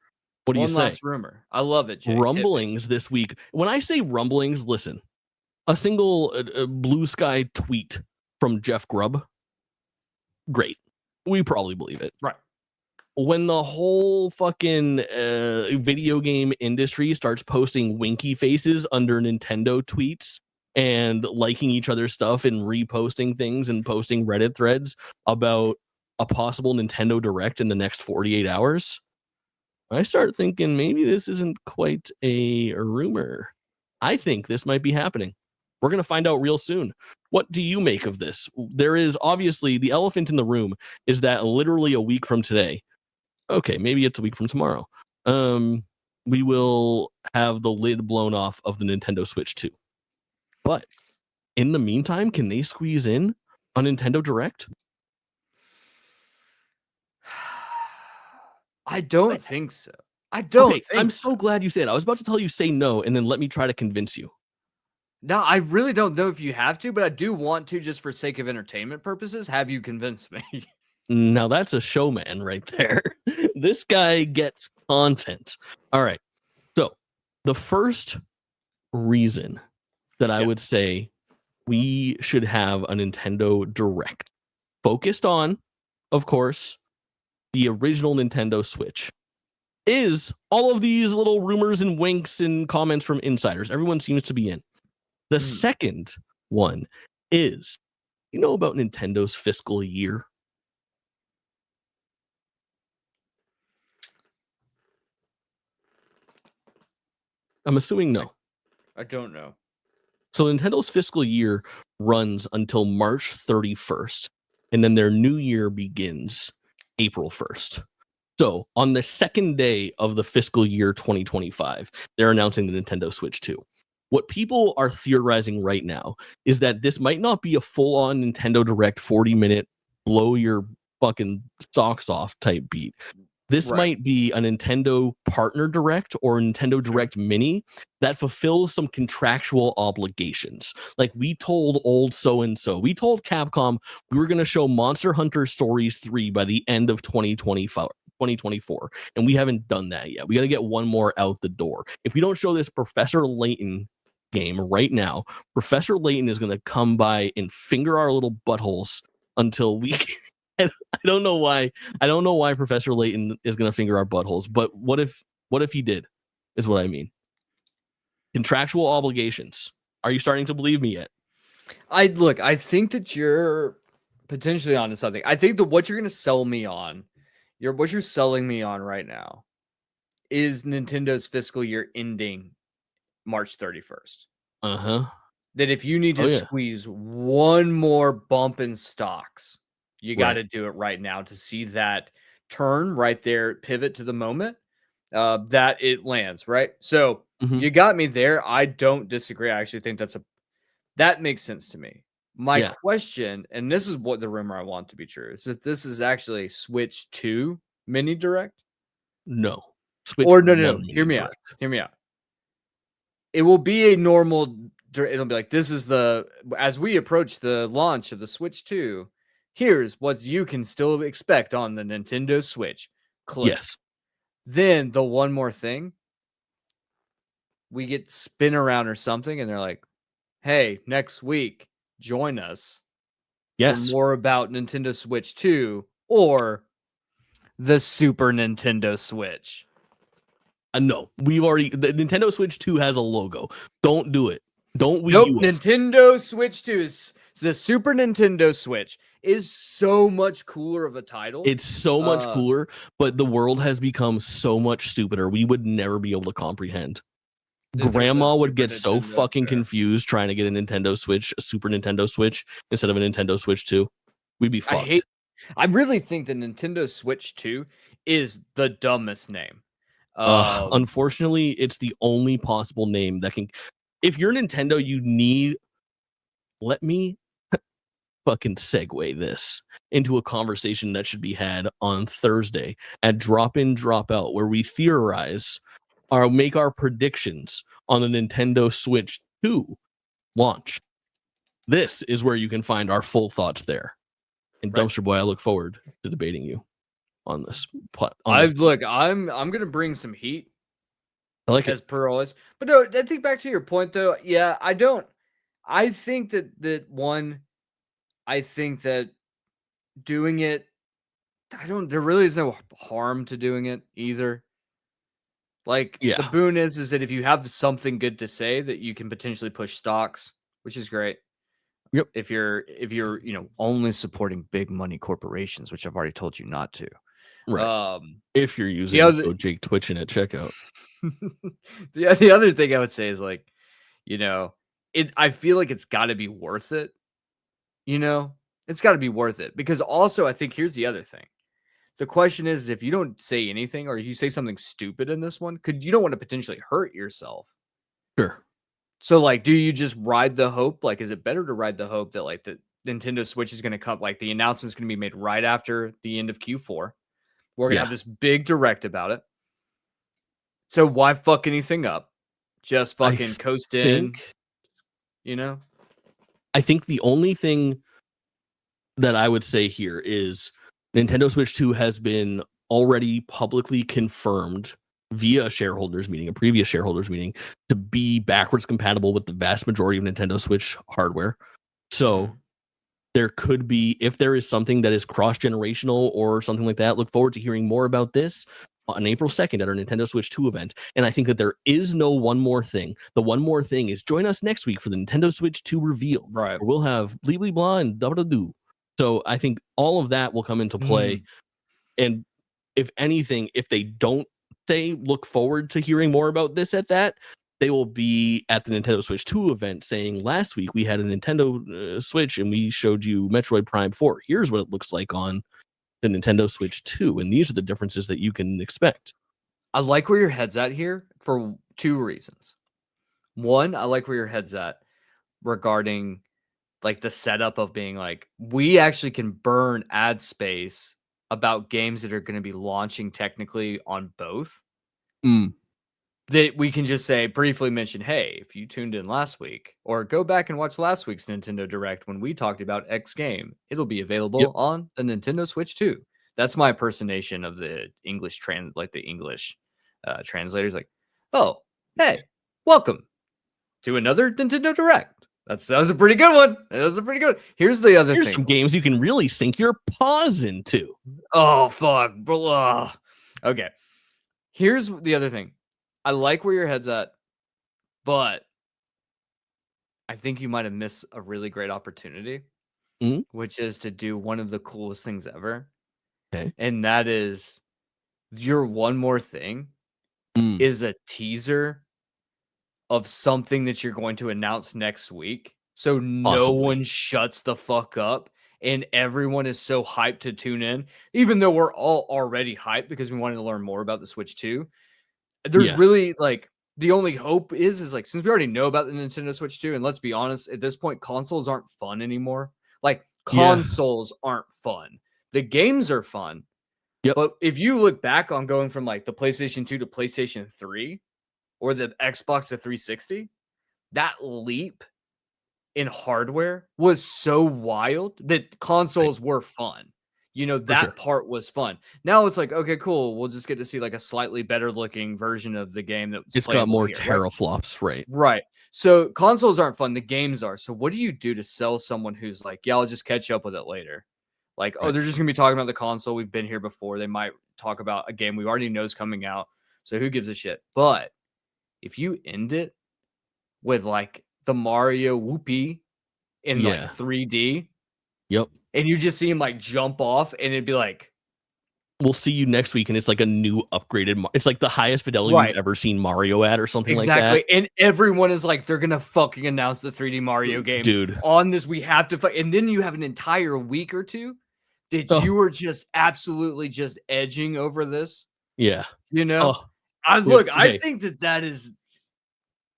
What do you say? One last rumor. I love it, Jake. Rumblings this week. When I say rumblings, listen. A single blue sky tweet from Jeff Grubb. Great. We probably believe it. Right. When the whole fucking video game industry starts posting winky faces under Nintendo tweets and liking each other's stuff and reposting things and posting Reddit threads about a possible Nintendo Direct in the next 48 hours, I start thinking maybe this isn't quite a rumor. I think this might be happening. We're going to find out real soon. What do you make of this? There is obviously the elephant in the room is that literally a week from today, okay, maybe it's a week from tomorrow, we will have the lid blown off of the Nintendo Switch 2. But in the meantime, can they squeeze in a Nintendo Direct? I don't think so. I'm so glad you said it. I was about to tell you say no, and then let me try to convince you. No, I really don't know if you have to, but I do want to, just for sake of entertainment purposes, have you convince me. Now that's a showman right there. This guy gets content. All right. So the first reason that I would say we should have a Nintendo Direct focused on, of course, the original Nintendo Switch is all of these little rumors and winks and comments from insiders. Everyone seems to be in. The second one is, about Nintendo's fiscal year? I'm assuming no. I don't know. So Nintendo's fiscal year runs until March 31st, and then their new year begins April 1st. So on the second day of the fiscal year 2025, they're announcing the Nintendo Switch 2. What people are theorizing right now is that this might not be a full-on Nintendo Direct 40-minute blow your fucking socks off type beat. This might be a Nintendo Partner Direct or a Nintendo Direct Mini that fulfills some contractual obligations. Like we told old so-and-so, we told Capcom we were going to show Monster Hunter Stories 3 by the end of 2024, and we haven't done that yet. We got to get one more out the door. If we don't show this Professor Layton game right now, Professor Layton is going to come by and finger our little buttholes until we I don't know why. I don't know why Professor Layton is going to finger our buttholes. But what if he did? Is what I mean. Contractual obligations. Are you starting to believe me yet? I think that you're potentially onto something. I think that what you're going to sell me on, what you're selling me on right now, is Nintendo's fiscal year ending March 31st. That if you need to squeeze one more bump in stocks, you got to do it right now to see that turn right there, pivot to the moment that it lands, right? So you got me there. I don't disagree. I actually think that makes sense to me. My question, and this is what the rumor I want to be true, is that this is actually Switch 2 mini direct. No. Switch or no. Hear me out. It will be a normal. It'll be like, this is as we approach the launch of the Switch 2, here's what you can still expect on the Nintendo Switch. Click. Yes. Then the one more thing, we get spin around or something, and they're like, hey, next week, join us for more about Nintendo Switch 2 or the Super Nintendo Switch. No, the Nintendo Switch 2 has a logo. Don't do it. Don't we? Nope. Nintendo Switch 2 is the Super Nintendo Switch is so much cooler of a title. It's so much cooler, but the world has become so much stupider. We would never be able to comprehend. Grandma would get so fucking confused trying to get a Nintendo Switch, a Super Nintendo Switch, instead of a Nintendo Switch 2. We'd be fucked. I really think the Nintendo Switch 2 is the dumbest name. Unfortunately, it's the only possible name that can. If you're Nintendo, you need. Let me fucking segue this into a conversation that should be had on Thursday at Drop In, Drop Out, where we theorize or make our predictions on the Nintendo Switch 2 launch. This is where you can find our full thoughts there. And Dumpster Boy, I look forward to debating you on this. I'm gonna bring some heat. I like as per always. But no, I think back to your point though. Yeah, I think that I think that doing it, there really is no harm to doing it either. Like the boon is that if you have something good to say, that you can potentially push stocks, which is great. Yep. If you're only supporting big money corporations, which I've already told you not to. Right. If you're using code Jake Twitchin at checkout. The other thing I would say is like, I feel like it's got to be worth it. It's got to be worth it because also I think here's the other thing. The question is, if you don't say anything or you say something stupid in this one, you don't want to potentially hurt yourself. Sure. So like, do you just ride the hope? Like, is it better to ride the hope that like the Nintendo Switch is going to come, like the announcement is going to be made right after the end of Q4. We're going to have this big direct about it. So why fuck anything up? Just fucking coast in, I think the only thing that I would say here is Nintendo Switch 2 has been already publicly confirmed via a previous shareholders meeting, to be backwards compatible with the vast majority of Nintendo Switch hardware. So there could be, if there is something that is cross-generational or something like that, look forward to hearing more about this on April 2nd at our Nintendo Switch 2 event. And I think that there is no one more thing. The one more thing is join us next week for the Nintendo Switch 2 reveal. Right. We'll have blee blee blah and da da do. So I think all of that will come into play. And if anything, if they don't say look forward to hearing more about this at that, they will be at the Nintendo Switch 2 event saying, last week we had a Nintendo Switch and we showed you Metroid Prime 4. Here's what it looks like on the Nintendo Switch 2. And these are the differences that you can expect. I like where your head's at here for two reasons. One, I like where your head's at regarding like the setup of being like, we actually can burn ad space about games that are going to be launching technically on both. That we can just say, briefly mention, hey, if you tuned in last week, or go back and watch last week's Nintendo Direct when we talked about X game, it'll be available on the Nintendo Switch 2. That's my impersonation of the English translators. Like, oh, hey, welcome to another Nintendo Direct. That was a pretty good one. That was a pretty good. Here's the other Here's thing. some games you can really sink your paws into. Oh fuck. Blah. Okay. Here's the other thing. I like where your head's at, but I think you might have missed a really great opportunity, Mhm. which is to do one of the coolest things ever. Okay. And that is your one more thing Mm, is a teaser of something that you're going to announce next week. So no possibly. one shuts the fuck up and everyone is so hyped to tune in, even though we're all already hyped because we wanted to learn more about the Switch 2. There's Yeah. really like the only hope is like since we already know about the Nintendo Switch 2, and let's be honest, at this point, consoles aren't fun anymore. Like Yeah. consoles aren't fun. The games are fun. Yep. But if you look back on going from like the PlayStation 2 to PlayStation 3 or the Xbox to 360, that leap in hardware was so wild that Right. consoles were fun. For That sure. part was fun. Now it's like, okay, cool. We'll just get to see like a slightly better looking version of the game that was It's got playable more here, right? teraflops, right? Right. So consoles aren't fun, the games are. So what do you do to sell someone who's like, yeah, I'll just catch up with it later? Like, oh, Right. they're just gonna be talking about the console. We've been here before. They might talk about a game we already know is coming out. So who gives a shit? But if you end it with like the Mario whoopee in like Yeah. 3D Yep. and you just see him like jump off and it'd be like, We'll see you next week, and it's like a new upgraded. It's like the highest fidelity you've right, ever seen Mario at, or something like that. exactly. And everyone is like, they're gonna fucking announce the 3D Mario game Dude. on this. We have to fight. And then you have an entire week or two that Oh you are just absolutely just edging over this, yeah. you know? Oh, I dude. look, I Okay. think that is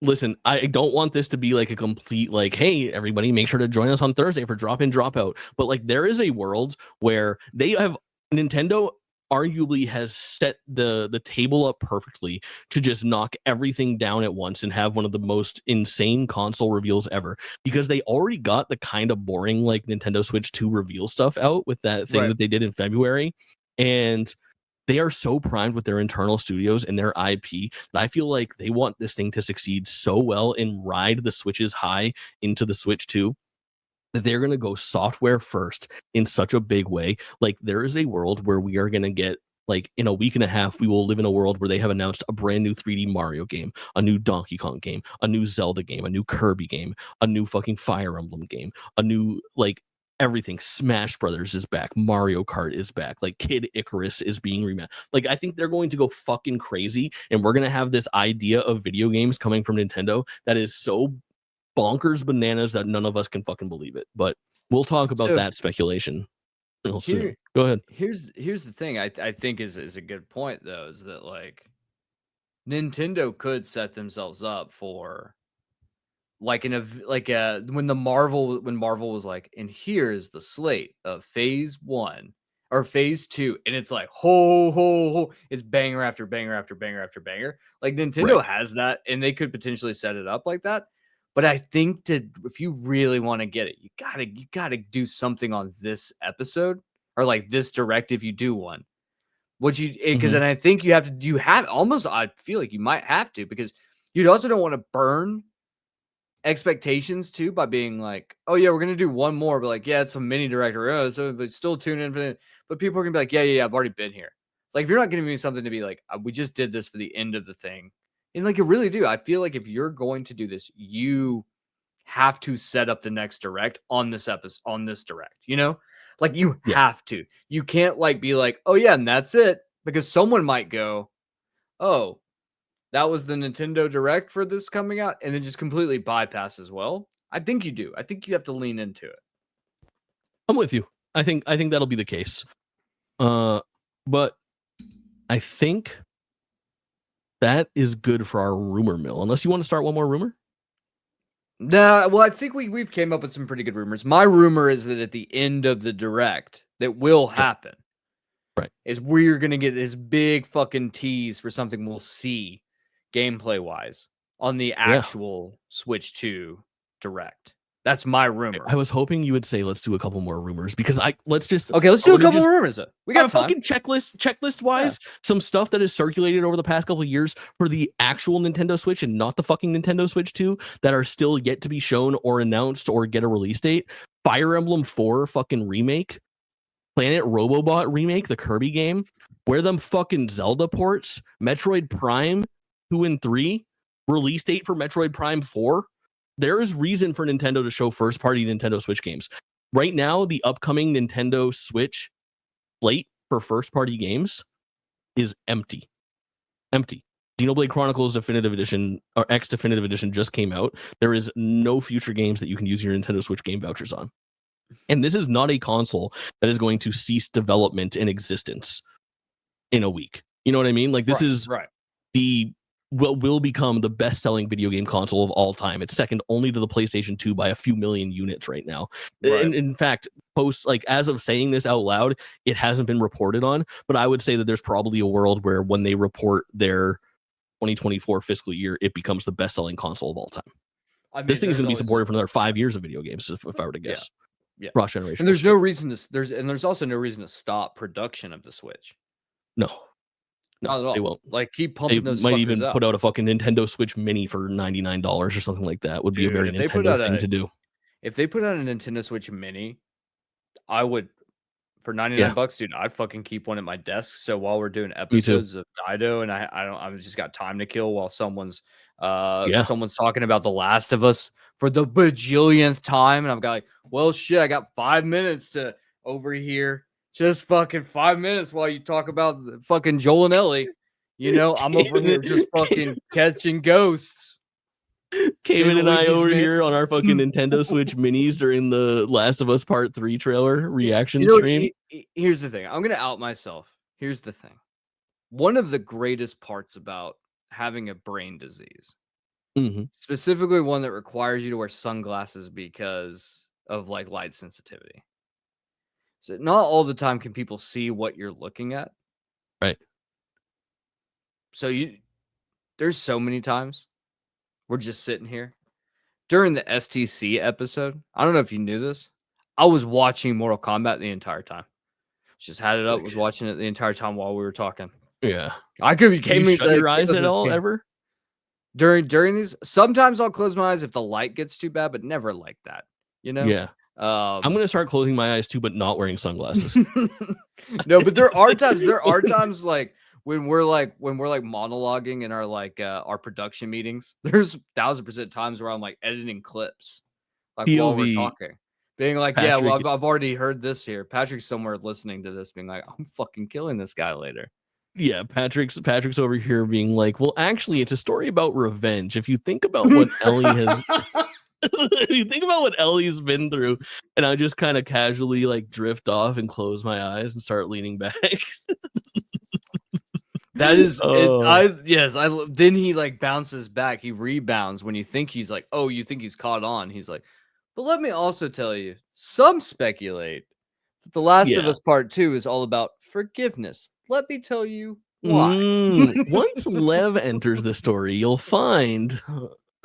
Listen, I don't want this to be like a complete like, hey, everybody, make sure to join us on Thursday for drop in, drop out. But like, there is a world where they have Nintendo arguably has set the table up perfectly to just knock everything down at once and have one of the most insane console reveals ever, because they already got the kind of boring like Nintendo Switch 2 reveal stuff out with that thing right. that they did in February. And they are so primed with their internal studios and their IP that I feel like they want this thing to succeed so well and ride the Switch's high into the Switch 2 that they're going to go software first in such a big way. Like, there is a world where we are going to get, like, in a week and a half, we will live in a world where they have announced a brand new 3D Mario game, a new Donkey Kong game, a new Zelda game, a new Kirby game, a new fucking Fire Emblem game, a new, like, everything. Smash Brothers is back. Mario Kart is back. Like, Kid Icarus is being remade. Like, I think they're going to go fucking crazy, and we're going to have this idea of video games coming from Nintendo that is so bonkers bananas that none of us can fucking believe it. But we'll talk about So that speculation real soon. here Go ahead. here's the thing I think is a good point though, is that like Nintendo could set themselves up for like when Marvel was like, and here's the slate of phase 1 or phase 2, and it's like ho, it's banger after banger after banger after banger. Like Right. Nintendo has that, and they could potentially set it up like that. But I think that if you really want to get it, you gotta do something on this episode or like this direct if you do one. What you because Mm-hmm. then I think you have to you have almost I feel like you might have to because you also don't want to burn expectations too by being like, oh yeah, we're gonna do one more, but like, yeah, it's a mini director, so but still tune in for it. But people are gonna be like, yeah, I've already been here. Like, if you're not giving me something to be like, we just did this for the end of the thing, and like, you really do. I feel like if you're going to do this, you have to set up the next direct on this episode, on this direct, like you Yeah. have to. You can't like be like, oh yeah, and that's it, because someone might go, oh, that was the Nintendo Direct for this coming out, and then just completely bypass as well. I think you do. I think you have to lean into it. I'm with you. I think that'll be the case. But I think that is good for our rumor mill. Unless you want to start one more rumor. Nah, well, I think we've came up with some pretty good rumors. My rumor is that at the end of the Direct, that will Yep. happen, Right. is we're gonna get this big fucking tease for something we'll see gameplay wise on the Yeah. actual Switch 2 Direct. That's my rumor. I was hoping you would say let's do a couple more rumors because let's do a couple more rumors. We got time. Fucking checklist wise, some stuff that is circulated over the past couple of years for the actual Nintendo Switch and not the fucking Nintendo Switch 2 that are still yet to be shown or announced or get a release date. Fire Emblem 4 fucking remake, Planet Robobot remake, the Kirby game, where them fucking Zelda ports, Metroid Prime 2 and 3, release date for Metroid Prime 4. There is reason for Nintendo to show first-party Nintendo Switch games. Right now, the upcoming Nintendo Switch slate for first-party games is empty. Xenoblade Chronicles Definitive Edition or X Definitive Edition just came out. There is no future games that you can use your Nintendo Switch game vouchers on. And this is not a console that is going to cease development in existence in a week. You know what I mean? Like this is the what will become the best-selling video game console of all time. It's second only to the PlayStation 2 by a few million units right now. And in fact, as of saying this out loud, it hasn't been reported on, but I would say that there's probably a world where when they report their 2024 fiscal year, it becomes the best-selling console of all time. I mean, this thing is going to be supported for another 5 years of video games, if I were to guess. Yeah. Cross generation. And there's no reason to there's also no reason to stop production of the Switch. No, they won't. Like keep pumping those. They might even put out a fucking Nintendo Switch Mini for $99 or something like that. Would be a very Nintendo thing to do. If they put out a Nintendo Switch Mini, I would for $99, dude. I'd fucking keep one at my desk. So while we're doing episodes of Dido, and I've just got time to kill while someone's talking about The Last of Us for the bajillionth time, and I've got like, well, shit, I got 5 minutes to over here. Just fucking 5 minutes while you talk about the fucking Joel and Ellie. You know, I'm over here just fucking catching ghosts. Cayman and I over here on our fucking Nintendo Switch Minis during the Last of Us Part 3 trailer reaction stream. Here's the thing. I'm going to out myself. Here's the thing. One of the greatest parts about having a brain disease, specifically one that requires you to wear sunglasses because of like light sensitivity. So not all the time can people see what you're looking at. Right. So there's so many times we're just sitting here during the STC episode. I don't know if you knew this. I was watching Mortal Kombat the entire time. Just had it up, was watching it the entire time while we were talking. Yeah. I could be you shut your eyes at all ever? During these, sometimes I'll close my eyes if the light gets too bad, but never like that. You know? Yeah. I'm gonna start closing my eyes too, but not wearing sunglasses. No, but there are times like when we're monologuing in our our production meetings. There's 1000% times where I'm like editing clips, like POV, while we're talking, being like, Patrick, yeah, well, I've already heard this here. Patrick's somewhere listening to this, being like, I'm fucking killing this guy later. Yeah, Patrick's over here being like, well, actually, it's a story about revenge. If you think about what Ellie has. You think about what Ellie's been through, and I just kind of casually like drift off and close my eyes and start leaning back. That is, then he like bounces back. He rebounds when you think he's like, oh, you think he's caught on. He's like, but let me also tell you, some speculate that The Last of Us Part 2 is all about forgiveness. Let me tell you why. Once Lev enters the story, you'll find.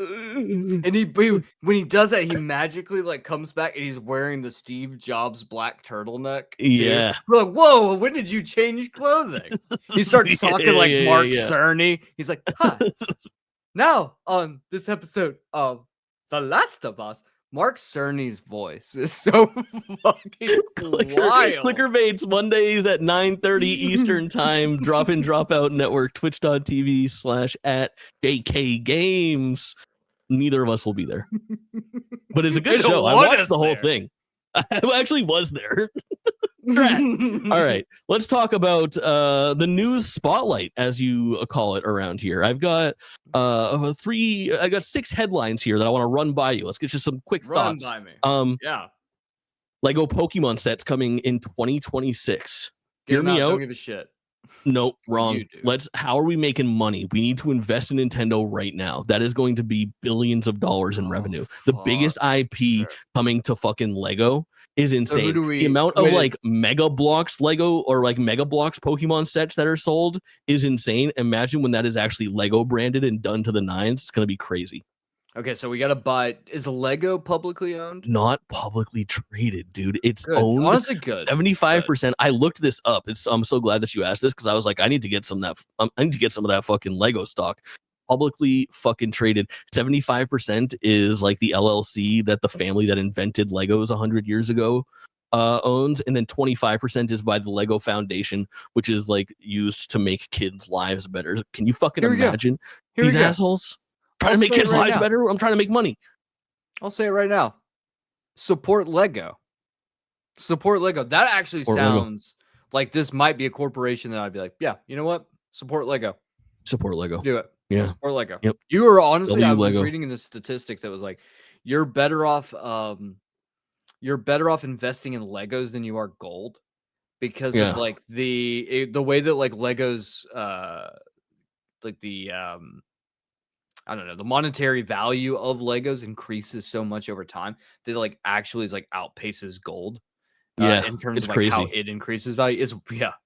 And when he does that, he magically like comes back and he's wearing the Steve Jobs black turtleneck. Yeah, we're like, whoa, when did you change clothing? He starts talking like Mark Cerny. He's like, hi. Now on this episode of The Last of Us, Mark Cerny's voice is so fucking wild. Clicker Bates, Mondays at 9:30 Eastern Time, Drop In, Drop Out Network, twitch.tv/@JakeDumpin. Neither of us will be there. But it's a good show. I watched the whole thing. I actually was there. All right. Let's talk about the news spotlight, as you call it around here. I've got 6 headlines here that I want to run by you. Let's get you some quick thoughts. Run by me. Lego Pokemon sets coming in 2026. Hear me out. Don't give a shit. Nope, wrong. How are we making money? We need to invest in Nintendo right now. That is going to be billions of dollars in revenue. The biggest IP coming to fucking Lego is insane. So the amount of like Mega Blocks Lego or like Mega Blocks Pokemon sets that are sold is insane. Imagine when that is actually Lego branded and done to the nines. It's going to be crazy. Okay, so we gotta buy. Is Lego publicly owned? Not publicly traded, dude. It's Good. owned Honestly, good. 75%. I looked this up. I'm so glad that you asked this because I was like, I need to get some of that. I need to get some of that fucking Lego stock. Publicly fucking traded. 75% is like the LLC that the family that invented Legos 100 years ago owns, and then 25% is by the Lego Foundation, which is like used to make kids' lives better. Can you fucking Here we go. imagine Here these we go. assholes trying I'll to make say it kids' right lives now. better? I'm trying to make money. I'll say it right now. Support Lego. Support Lego. That actually Support Lego. sounds like this might be a corporation that I'd be like, yeah, you know what? Support Lego. Support Lego. Do it. Yeah. Support Lego. Yep. You were honestly, I was Lego. reading in this statistic that was like, you're better off investing in Legos than you are gold because of like the way that like Legos like the I don't know, the monetary value of Legos increases so much over time that it like actually is like outpaces gold. In terms It's of like how crazy. it increases value. It's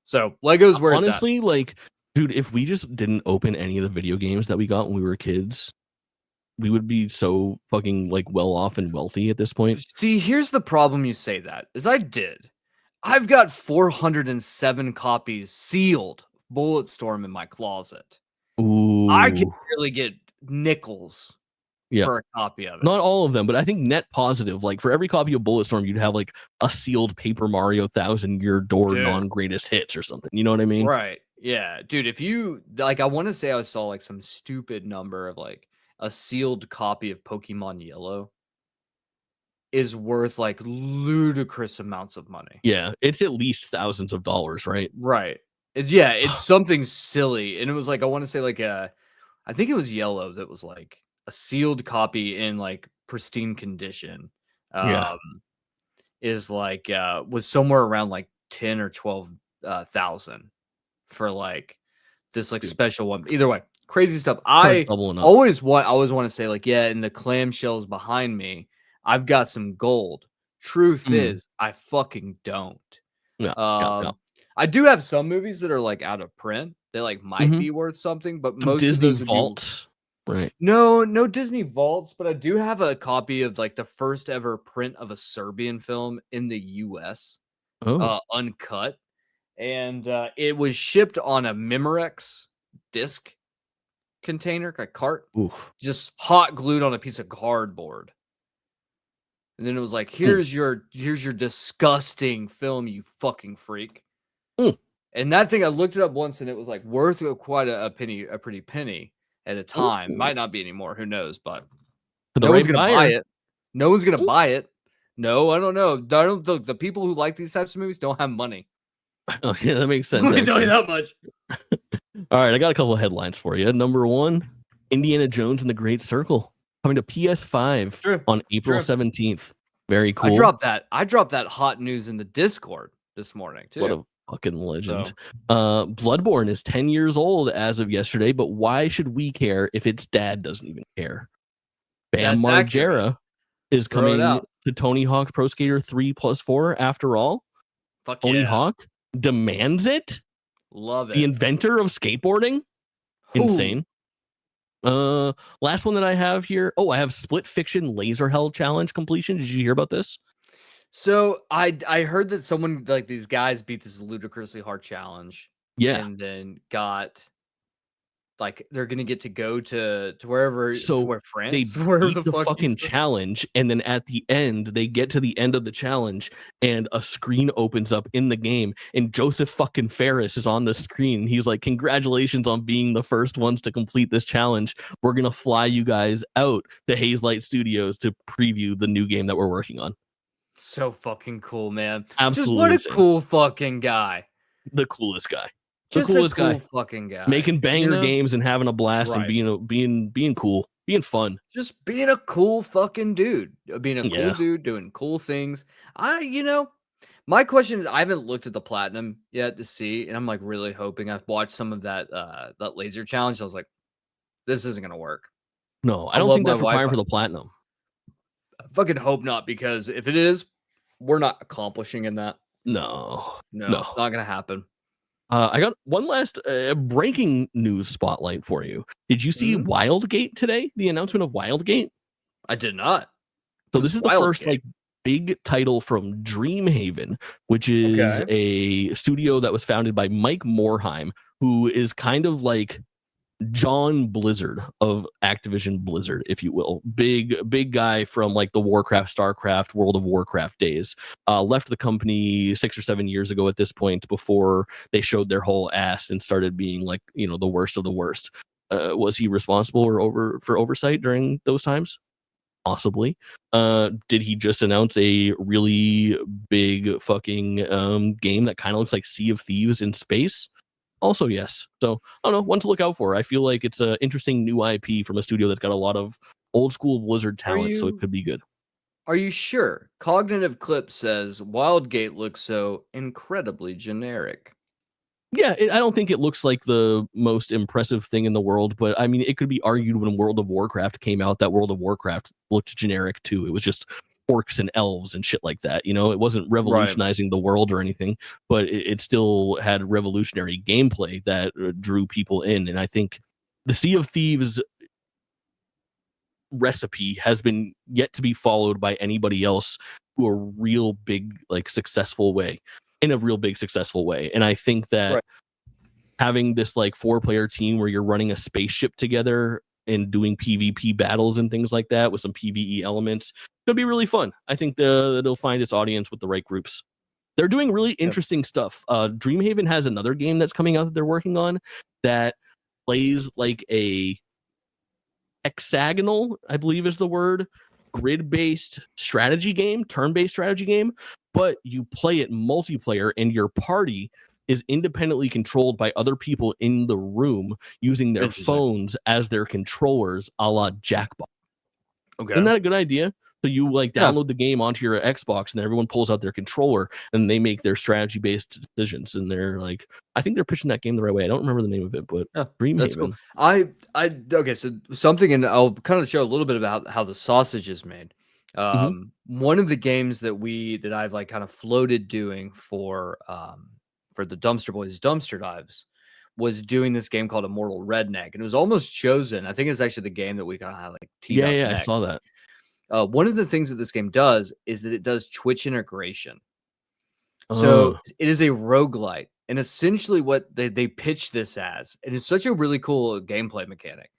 so Legos where honestly, like, dude, if we just didn't open any of the video games that we got when we were kids, we would be so fucking like well off and wealthy at this point. See, here's the problem you say that is I've got 407 copies sealed Bulletstorm in my closet. Ooh. I can barely get nickels for a copy of it. Not all of them, but I think net positive. Like for every copy of Bulletstorm, you'd have like a sealed Paper Mario 1000-year door non-greatest hits or something. You know what I mean? Right. Yeah, dude. If you like, I want to say I saw like some stupid number of like a sealed copy of Pokemon Yellow is worth like ludicrous amounts of money. Yeah, it's at least thousands of dollars, right? Right. It's something silly. And it was like, I want to say like I think it was Yellow that was like a sealed copy in like pristine condition. Is like was somewhere around like 10 or 12,000 for like this like special one. Either way, crazy stuff. I always want to say like, yeah, in the clamshells behind me, I've got some gold. Truth is, I fucking don't. No. I do have some movies that are like out of print. They like might be worth something, but most Disney of those vaults, right? No Disney vaults, but I do have a copy of like the first ever print of a Serbian film in the U.S. Uncut, and it was shipped on a Memorex disc container, a cart, just hot glued on a piece of cardboard. And then it was like, here's your disgusting film, you fucking freak. And that thing, I looked it up once, and it was like worth quite a pretty penny at a time. Might not be anymore. Who knows? But no one's gonna buy it. No one's gonna buy it. No, I don't know. I don't. The people who like these types of movies don't have money. Oh yeah, that makes sense. Let me tell you that much. All right, I got a couple of headlines for you. Number one, Indiana Jones and the Great Circle coming to PS5 on April 17th. Very cool. I dropped that hot news in the Discord this morning too. What a fucking legend. Bloodborne is 10 years old as of yesterday, but why should we care if its dad doesn't even care? Bam Margera is coming to Tony Hawk Pro Skater 3+4 after all. Tony Hawk demands it. Love it. The inventor of skateboarding. Insane. Last one that I have here. I have Split Fiction Laser Hell Challenge completion. Did you hear about this? So I heard that someone like these guys beat this ludicrously hard challenge. Yeah. And then got like they're gonna get to go to wherever where France, they beat the fucking challenge, and then at the end they get to the end of the challenge and a screen opens up in the game and Joseph fucking Ferris is on the screen. He's like, congratulations on being the first ones to complete this challenge. We're gonna fly you guys out to Hazelight Studios to preview the new game that we're working on. So fucking cool, man. Absolutely. Just what a cool fucking guy. The coolest guy. Just the coolest guy. Fucking guy. Making banger games and having a blast and being cool, being fun. Just being a cool fucking dude. Being a cool dude doing cool things. My question is, I haven't looked at the platinum yet to see, and I'm like really hoping. I've watched some of that laser challenge. I was like, this isn't gonna work. No, I don't think that's required for the platinum. I fucking hope not, because if it is, we're not accomplishing in that. No, not gonna happen. I got one last breaking news spotlight for you. Did you see Wildgate today? The announcement of Wildgate? I did not. So this is the first like big title from Dreamhaven, which is a studio that was founded by Mike Morhaime, who is kind of like John Blizzard of Activision Blizzard, if you will. Big guy from like the Warcraft, StarCraft, World of Warcraft days. Left the company 6 or 7 years ago at this point, before they showed their whole ass and started being like, you know, the worst of the worst. Was he responsible for oversight during those times? Possibly. Did he just announce a really big fucking game that kind of looks like Sea of Thieves in space? Also, yes. So I don't know, one to look out for. I feel like it's an interesting new IP from a studio that's got a lot of old school Blizzard talent, so it could be good. Are you sure? Cognitive Clip says Wildgate looks so incredibly generic. Yeah, I don't think it looks like the most impressive thing in the world, but I mean, it could be argued when World of Warcraft came out that World of Warcraft looked generic too. It was just orcs and elves and shit like that. You know, it wasn't revolutionizing the world or anything, but it still had revolutionary gameplay that drew people in. And I think the Sea of Thieves recipe has been yet to be followed by anybody else to a real big, like, successful way. In a real big successful way. And I think that having this like 4-player team where you're running a spaceship together and doing PvP battles and things like that with some PvE elements could be really fun. I think it'll find its audience with the right groups. They're doing really interesting stuff. Dreamhaven has another game that's coming out that they're working on that plays like a hexagonal, I believe is the word, grid-based strategy game, turn-based strategy game, but you play it multiplayer and your party is independently controlled by other people in the room using their phones as their controllers, a la Jackbox. Okay. Isn't that a good idea? So you like download the game onto your Xbox and then everyone pulls out their controller and they make their strategy-based decisions. And they're like, I think they're pitching that game the right way. I don't remember the name of it, but Dreamhaven. Cool. Okay, so something, and I'll kind of show a little bit about how the sausage is made. One of the games that I've like kind of floated doing for the Dumpster Boys Dumpster Dives was doing this game called Immortal Redneck, and it was almost chosen. I think it's actually the game that we kind of had like teed up next. I saw that. One of the things that this game does is that it does Twitch integration. So it is a roguelite. And essentially what they pitch this as, and it's such a really cool gameplay mechanic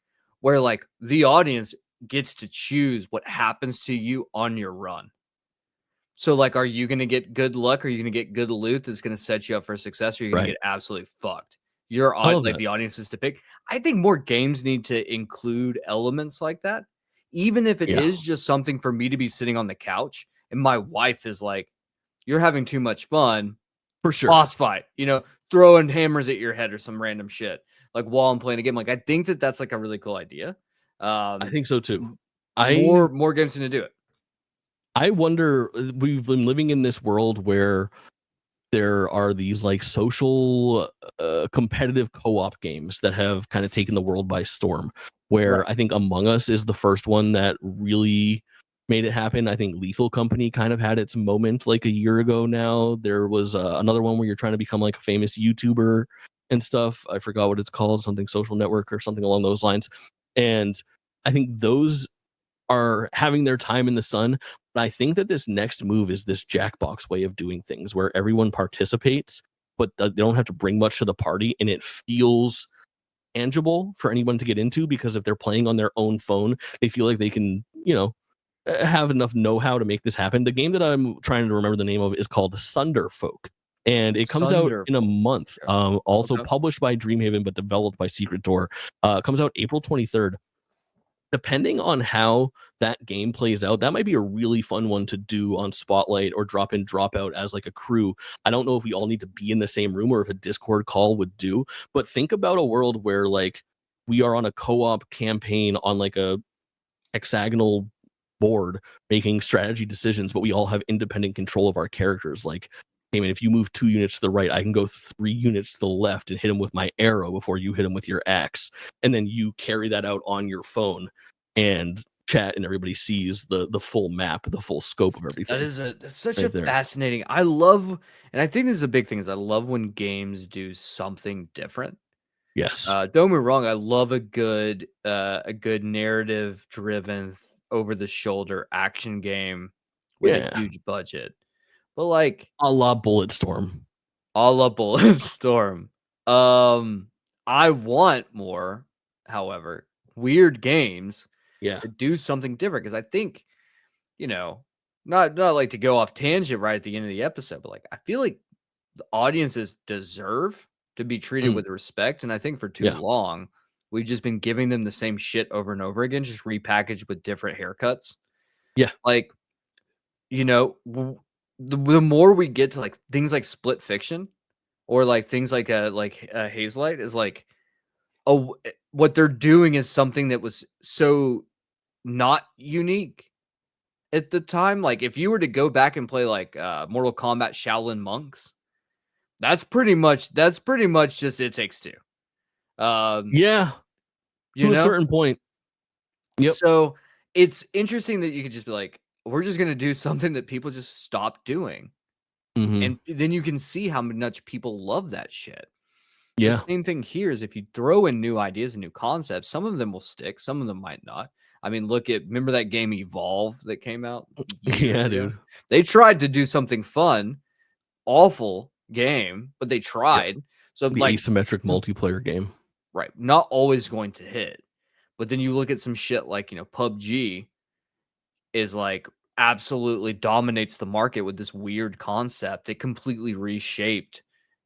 where like the audience gets to choose what happens to you on your run. So like, are you going to get good luck? Are you going to get good loot that's going to set you up for success? Or are you going to get absolutely fucked? You're on like the audience is to pick. I think more games need to include elements like that. Even if it is just something for me to be sitting on the couch and my wife is like, you're having too much fun. For sure. Boss fight, you know, throwing hammers at your head or some random shit like while I'm playing a game. Like, I think that that's like a really cool idea. I think so too. More games need to do it. I wonder, we've been living in this world where there are these like social competitive co-op games that have kind of taken the world by storm, where I think Among Us is the first one that really made it happen. I think Lethal Company kind of had its moment like a year ago now. There was another one where you're trying to become like a famous YouTuber and stuff. I forgot what it's called, something social network or something along those lines. And I think those are having their time in the sun. But I think that this next move is this Jackbox way of doing things where everyone participates, but they don't have to bring much to the party. And it feels tangible for anyone to get into, because if they're playing on their own phone, they feel like they can, you know, have enough know-how to make this happen. The game that I'm trying to remember the name of is called Sunderfolk, and it comes out in a month. Also published by Dreamhaven, but developed by Secret Door. Comes out April 23rd. Depending on how that game plays out, that might be a really fun one to do on Spotlight or drop in, drop out as like a crew. I don't know if we all need to be in the same room or if a Discord call would do, but think about a world where like we are on a co-op campaign on like a hexagonal board making strategy decisions, but we all have independent control of our characters. Like, hey man, if you move 2 units to the right, I can go 3 units to the left and hit him with my arrow before you hit him with your axe, and then you carry that out on your phone, and chat and everybody sees the full map, the full scope of everything. That's such a fascinating. I love, and I think this is a big thing, is I love when games do something different. Yes. Don't get me wrong, I love a good narrative driven over the shoulder action game with a huge budget. But like a la Bulletstorm. A la Bulletstorm. I want more, however, weird games that do something different, because I think, not like to go off tangent right at the end of the episode, but like I feel like the audiences deserve to be treated with respect. And I think for too long, we've just been giving them the same shit over and over again, just repackaged with different haircuts. Yeah. Like, the more we get to like things like Split Fiction or like things like Hazelight, is like, what they're doing is something that was so not unique at the time. Like if you were to go back and play like Mortal Kombat Shaolin Monks, that's pretty much just It Takes Two. To a certain point. Yep. So it's interesting that you could just be like, we're just gonna do something that people just stop doing. And then you can see how much people love that shit. The same thing here is if you throw in new ideas and new concepts, some of them will stick, some of them might not. I mean, remember that game Evolve that came out? Dude. They tried to do something fun, awful game, but they tried. So the asymmetric multiplayer game. Right. Not always going to hit. But then you look at some shit like, PUBG is like absolutely dominates the market with this weird concept. It completely reshaped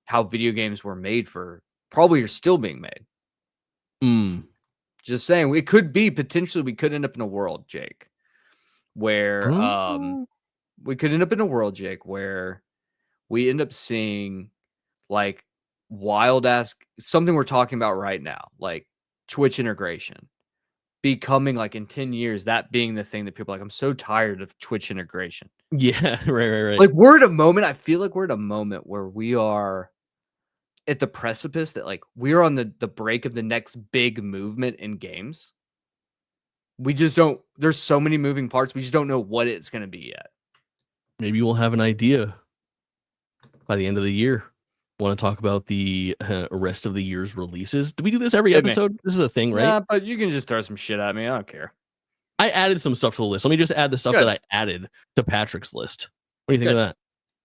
how video games were made, probably are still being made. Just saying, we could end up in a world, Jake, where we end up seeing like wild ass something we're talking about right now, like Twitch integration becoming like in 10 years, that being the thing that people are like, I'm so tired of Twitch integration. Yeah, right. Like we're at a moment, I feel like we're at a moment where we are at the precipice that like we're on the break of the next big movement in games. We just don't, there's so many moving parts. We just don't know what it's going to be yet. Maybe we'll have an idea by the end of the year. Want to talk about the rest of the year's releases? Do we do this every episode? This is a thing, right? Yeah, but you can just throw some shit at me. I don't care. I added some stuff to the list. Let me just add the stuff that I added to Patrick's list. What do you think of that?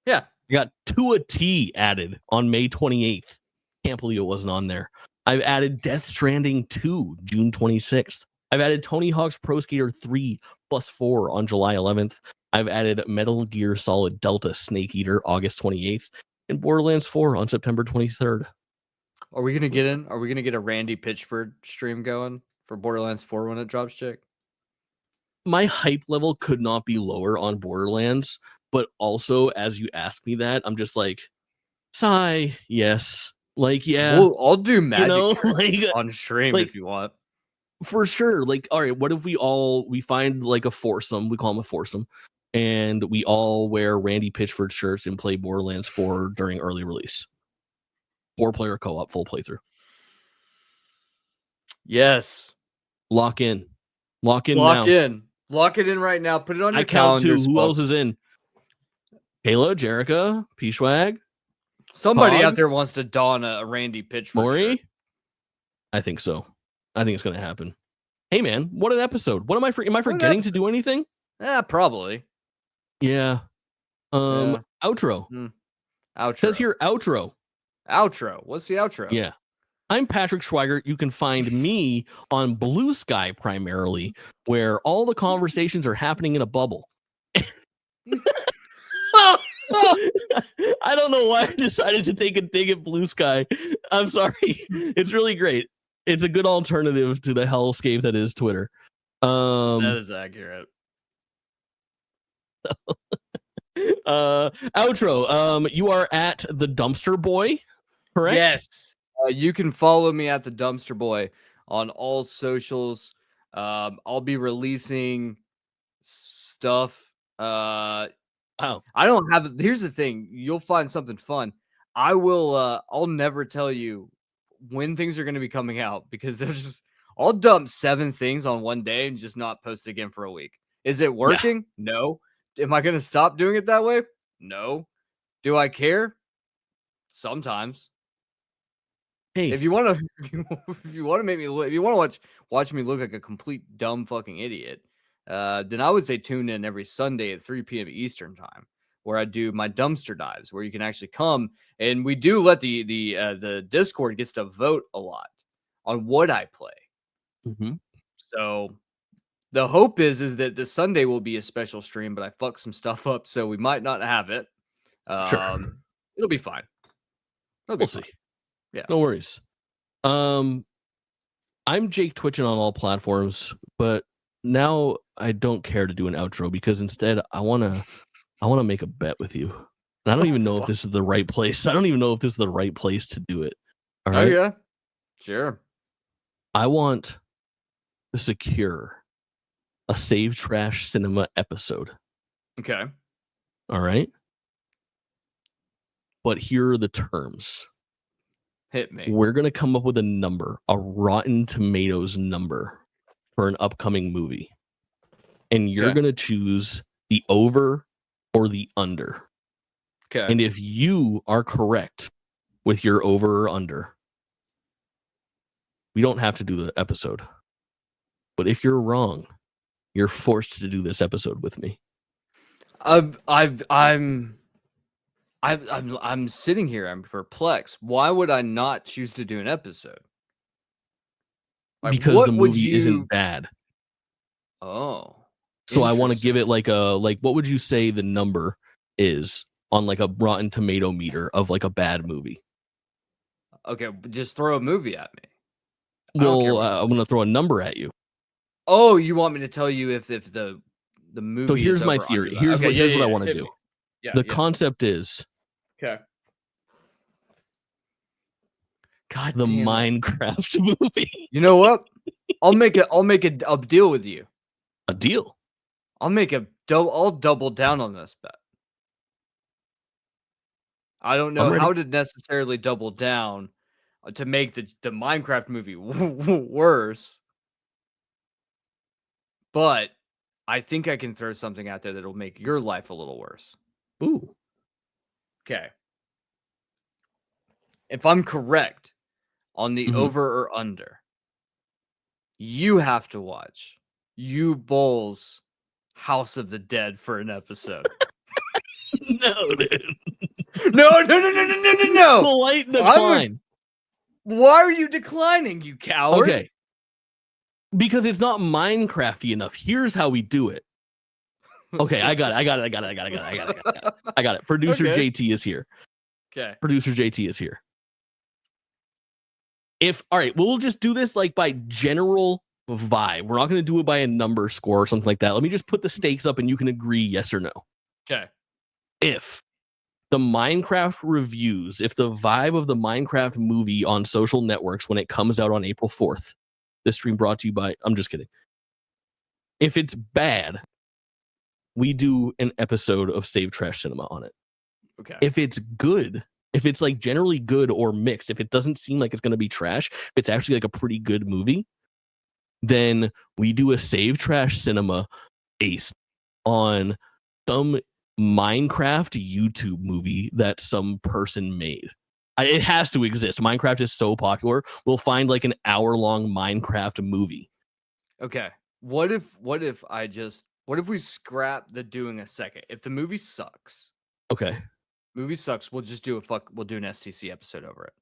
Yeah. I got To a T added on May 28th. Can't believe it wasn't on there. I've added Death Stranding 2, June 26th. I've added Tony Hawk's Pro Skater 3 +4 on July 11th. I've added Metal Gear Solid Delta Snake Eater August 28th. And Borderlands 4 on September 23rd. Are we gonna get a Randy Pitchford stream going for Borderlands 4 when it drops, Jake? My hype level could not be lower on Borderlands, but also as you ask me that, I'm just like, sigh, yes. Like, yeah. Well, I'll do magic on stream like, if you want. For sure. Like, all right, what if we find like a foursome, we call them a foursome, and we all wear Randy Pitchford shirts and play Borderlands 4 during early release? 4-player co-op, full playthrough. Yes. Lock in now. Lock it in right now. Put it on your calendar. calendars. Who else is in? Kayla, Jerica, P-Swag. Somebody out there wants to don a Randy Pitchford Maury? shirt. I think so. I think it's going to happen. Hey, man, what an episode. What am I forgetting to do anything? Probably. Yeah. Outro. Outro. Says here, outro. What's the outro? Yeah. I'm Patrick Schweiger. You can find me on Blue Sky primarily, where all the conversations are happening in a bubble. I don't know why I decided to take a dig at Blue Sky. I'm sorry. It's really great. It's a good alternative to the hellscape that is Twitter. That is accurate. Outro. You are at the Dumpster Boy, correct? Yes. You can follow me at the Dumpster Boy on all socials. I'll be releasing stuff. I don't have. Here's the thing. You'll find something fun. I'll never tell you when things are going to be coming out, because there's just I'll dump 7 things on one day and just not post again for a week. Is it working? Yeah. No. Am I going to stop doing it that way? No. Do I care? Sometimes. Hey, if you want to, if you want to make me look, if you want to watch me look like a complete dumb fucking idiot, then I would say tune in every Sunday at 3 p.m. Eastern time, where I do my dumpster dives, where you can actually come and we do let the Discord gets to vote a lot on what I play. Mm-hmm. So the hope is that this Sunday will be a special stream, but I fucked some stuff up, so we might not have it. Sure. It'll be fine. We'll see. Yeah. No worries. I'm Jake twitching on all platforms, but now I don't care to do an outro because instead I want to make a bet with you. And I don't even know if this is the right place. I don't even know if this is the right place to do it. All right. Oh, yeah. Sure. I want to secure a Save Trash Cinema episode. Okay. All right. But here are the terms. Hit me. We're going to come up with a number, a Rotten Tomatoes number for an upcoming movie. And you're going to choose the over or the under. Okay. And if you are correct with your over or under, we don't have to do the episode. But if you're wrong, you're forced to do this episode with me. I'm sitting here. I'm perplexed. Why would I not choose to do an episode? Like, because the movie isn't bad. Oh. So I want to give it like what would you say the number is on like a Rotten Tomato meter of like a bad movie? Okay, just throw a movie at me. Well, I'm going to throw a number at you. Oh, you want me to tell you if the movie? So here's my theory. Here's what I want to do. Yeah, the concept is God, the Minecraft movie. You know what? I'll make a deal with you. A deal. I'll double down on this bet. I don't know how to necessarily double down to make the Minecraft movie worse, but I think I can throw something out there that'll make your life a little worse. Ooh. Okay. If I'm correct on the over or under, you have to watch You Bull's House of the Dead for an episode. No, dude. No. Polite decline. Why are you declining, you coward? Okay. Because it's not Minecrafty enough. Here's how we do it. Okay, I got it. Producer JT is here. Okay. Producer JT is here. All right, we'll just do this like by general vibe. We're not going to do it by a number score or something like that. Let me just put the stakes up and you can agree yes or no. Okay. If the Minecraft reviews, if the vibe of the Minecraft movie on social networks when it comes out on April 4th, this stream brought to you by, I'm just kidding. If it's bad, we do an episode of Save Trash Cinema on it. Okay. If it's good, if it's like generally good or mixed, if it doesn't seem like it's going to be trash, if it's actually like a pretty good movie, then we do a Save Trash Cinema based on some Minecraft YouTube movie that some person made. It has to exist. Minecraft is so popular. We'll find like an hour-long Minecraft movie. Okay. What if we scrap the doing a second? If the movie sucks. Okay. Movie sucks, we'll just do we'll do an STC episode over it.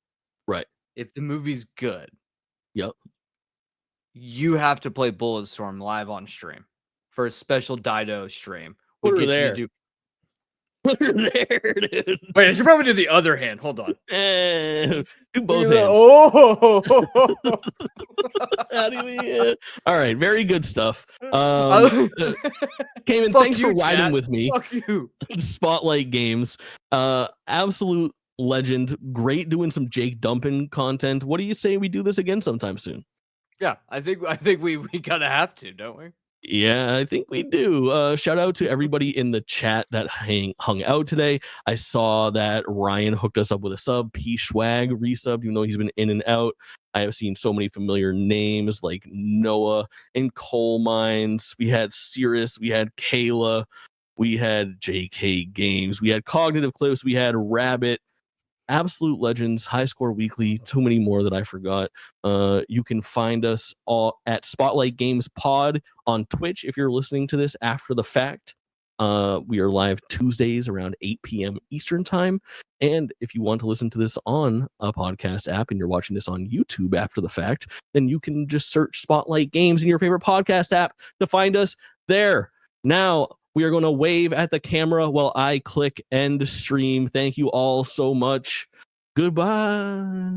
Right. If the movie's good. Yep. You have to play Bulletstorm live on stream for a special Dido stream. Put her there. Put her there, dude. Wait, I should probably do the other hand. Hold on. Do both hands. Oh. All right, very good stuff. Cayman, thanks for riding with me. Fuck you. Spotlight Games. Absolute legend. Great doing some JakeDumpin content. What do you say we do this again sometime soon? Yeah, I think we kind of have to, don't we? Yeah, I think we do. Shout out to everybody in the chat that hung out today. I saw that Ryan hooked us up with a sub. P Schwag resubbed, even though he's been in and out. I have seen so many familiar names like Noah and Coal Mines. We had Cirrus, we had Kayla, we had JK Games, we had Cognitive Clips, we had Rabbit. Absolute Legends, High Score Weekly, too many more that I forgot. You can find us all at Spotlight Games Pod on Twitch if you're listening to this after the fact. We are live Tuesdays around 8 p.m. Eastern Time. And if you want to listen to this on a podcast app and you're watching this on YouTube after the fact, then you can just search Spotlight Games in your favorite podcast app to find us there. Now, we are going to wave at the camera while I click end stream. Thank you all so much. Goodbye.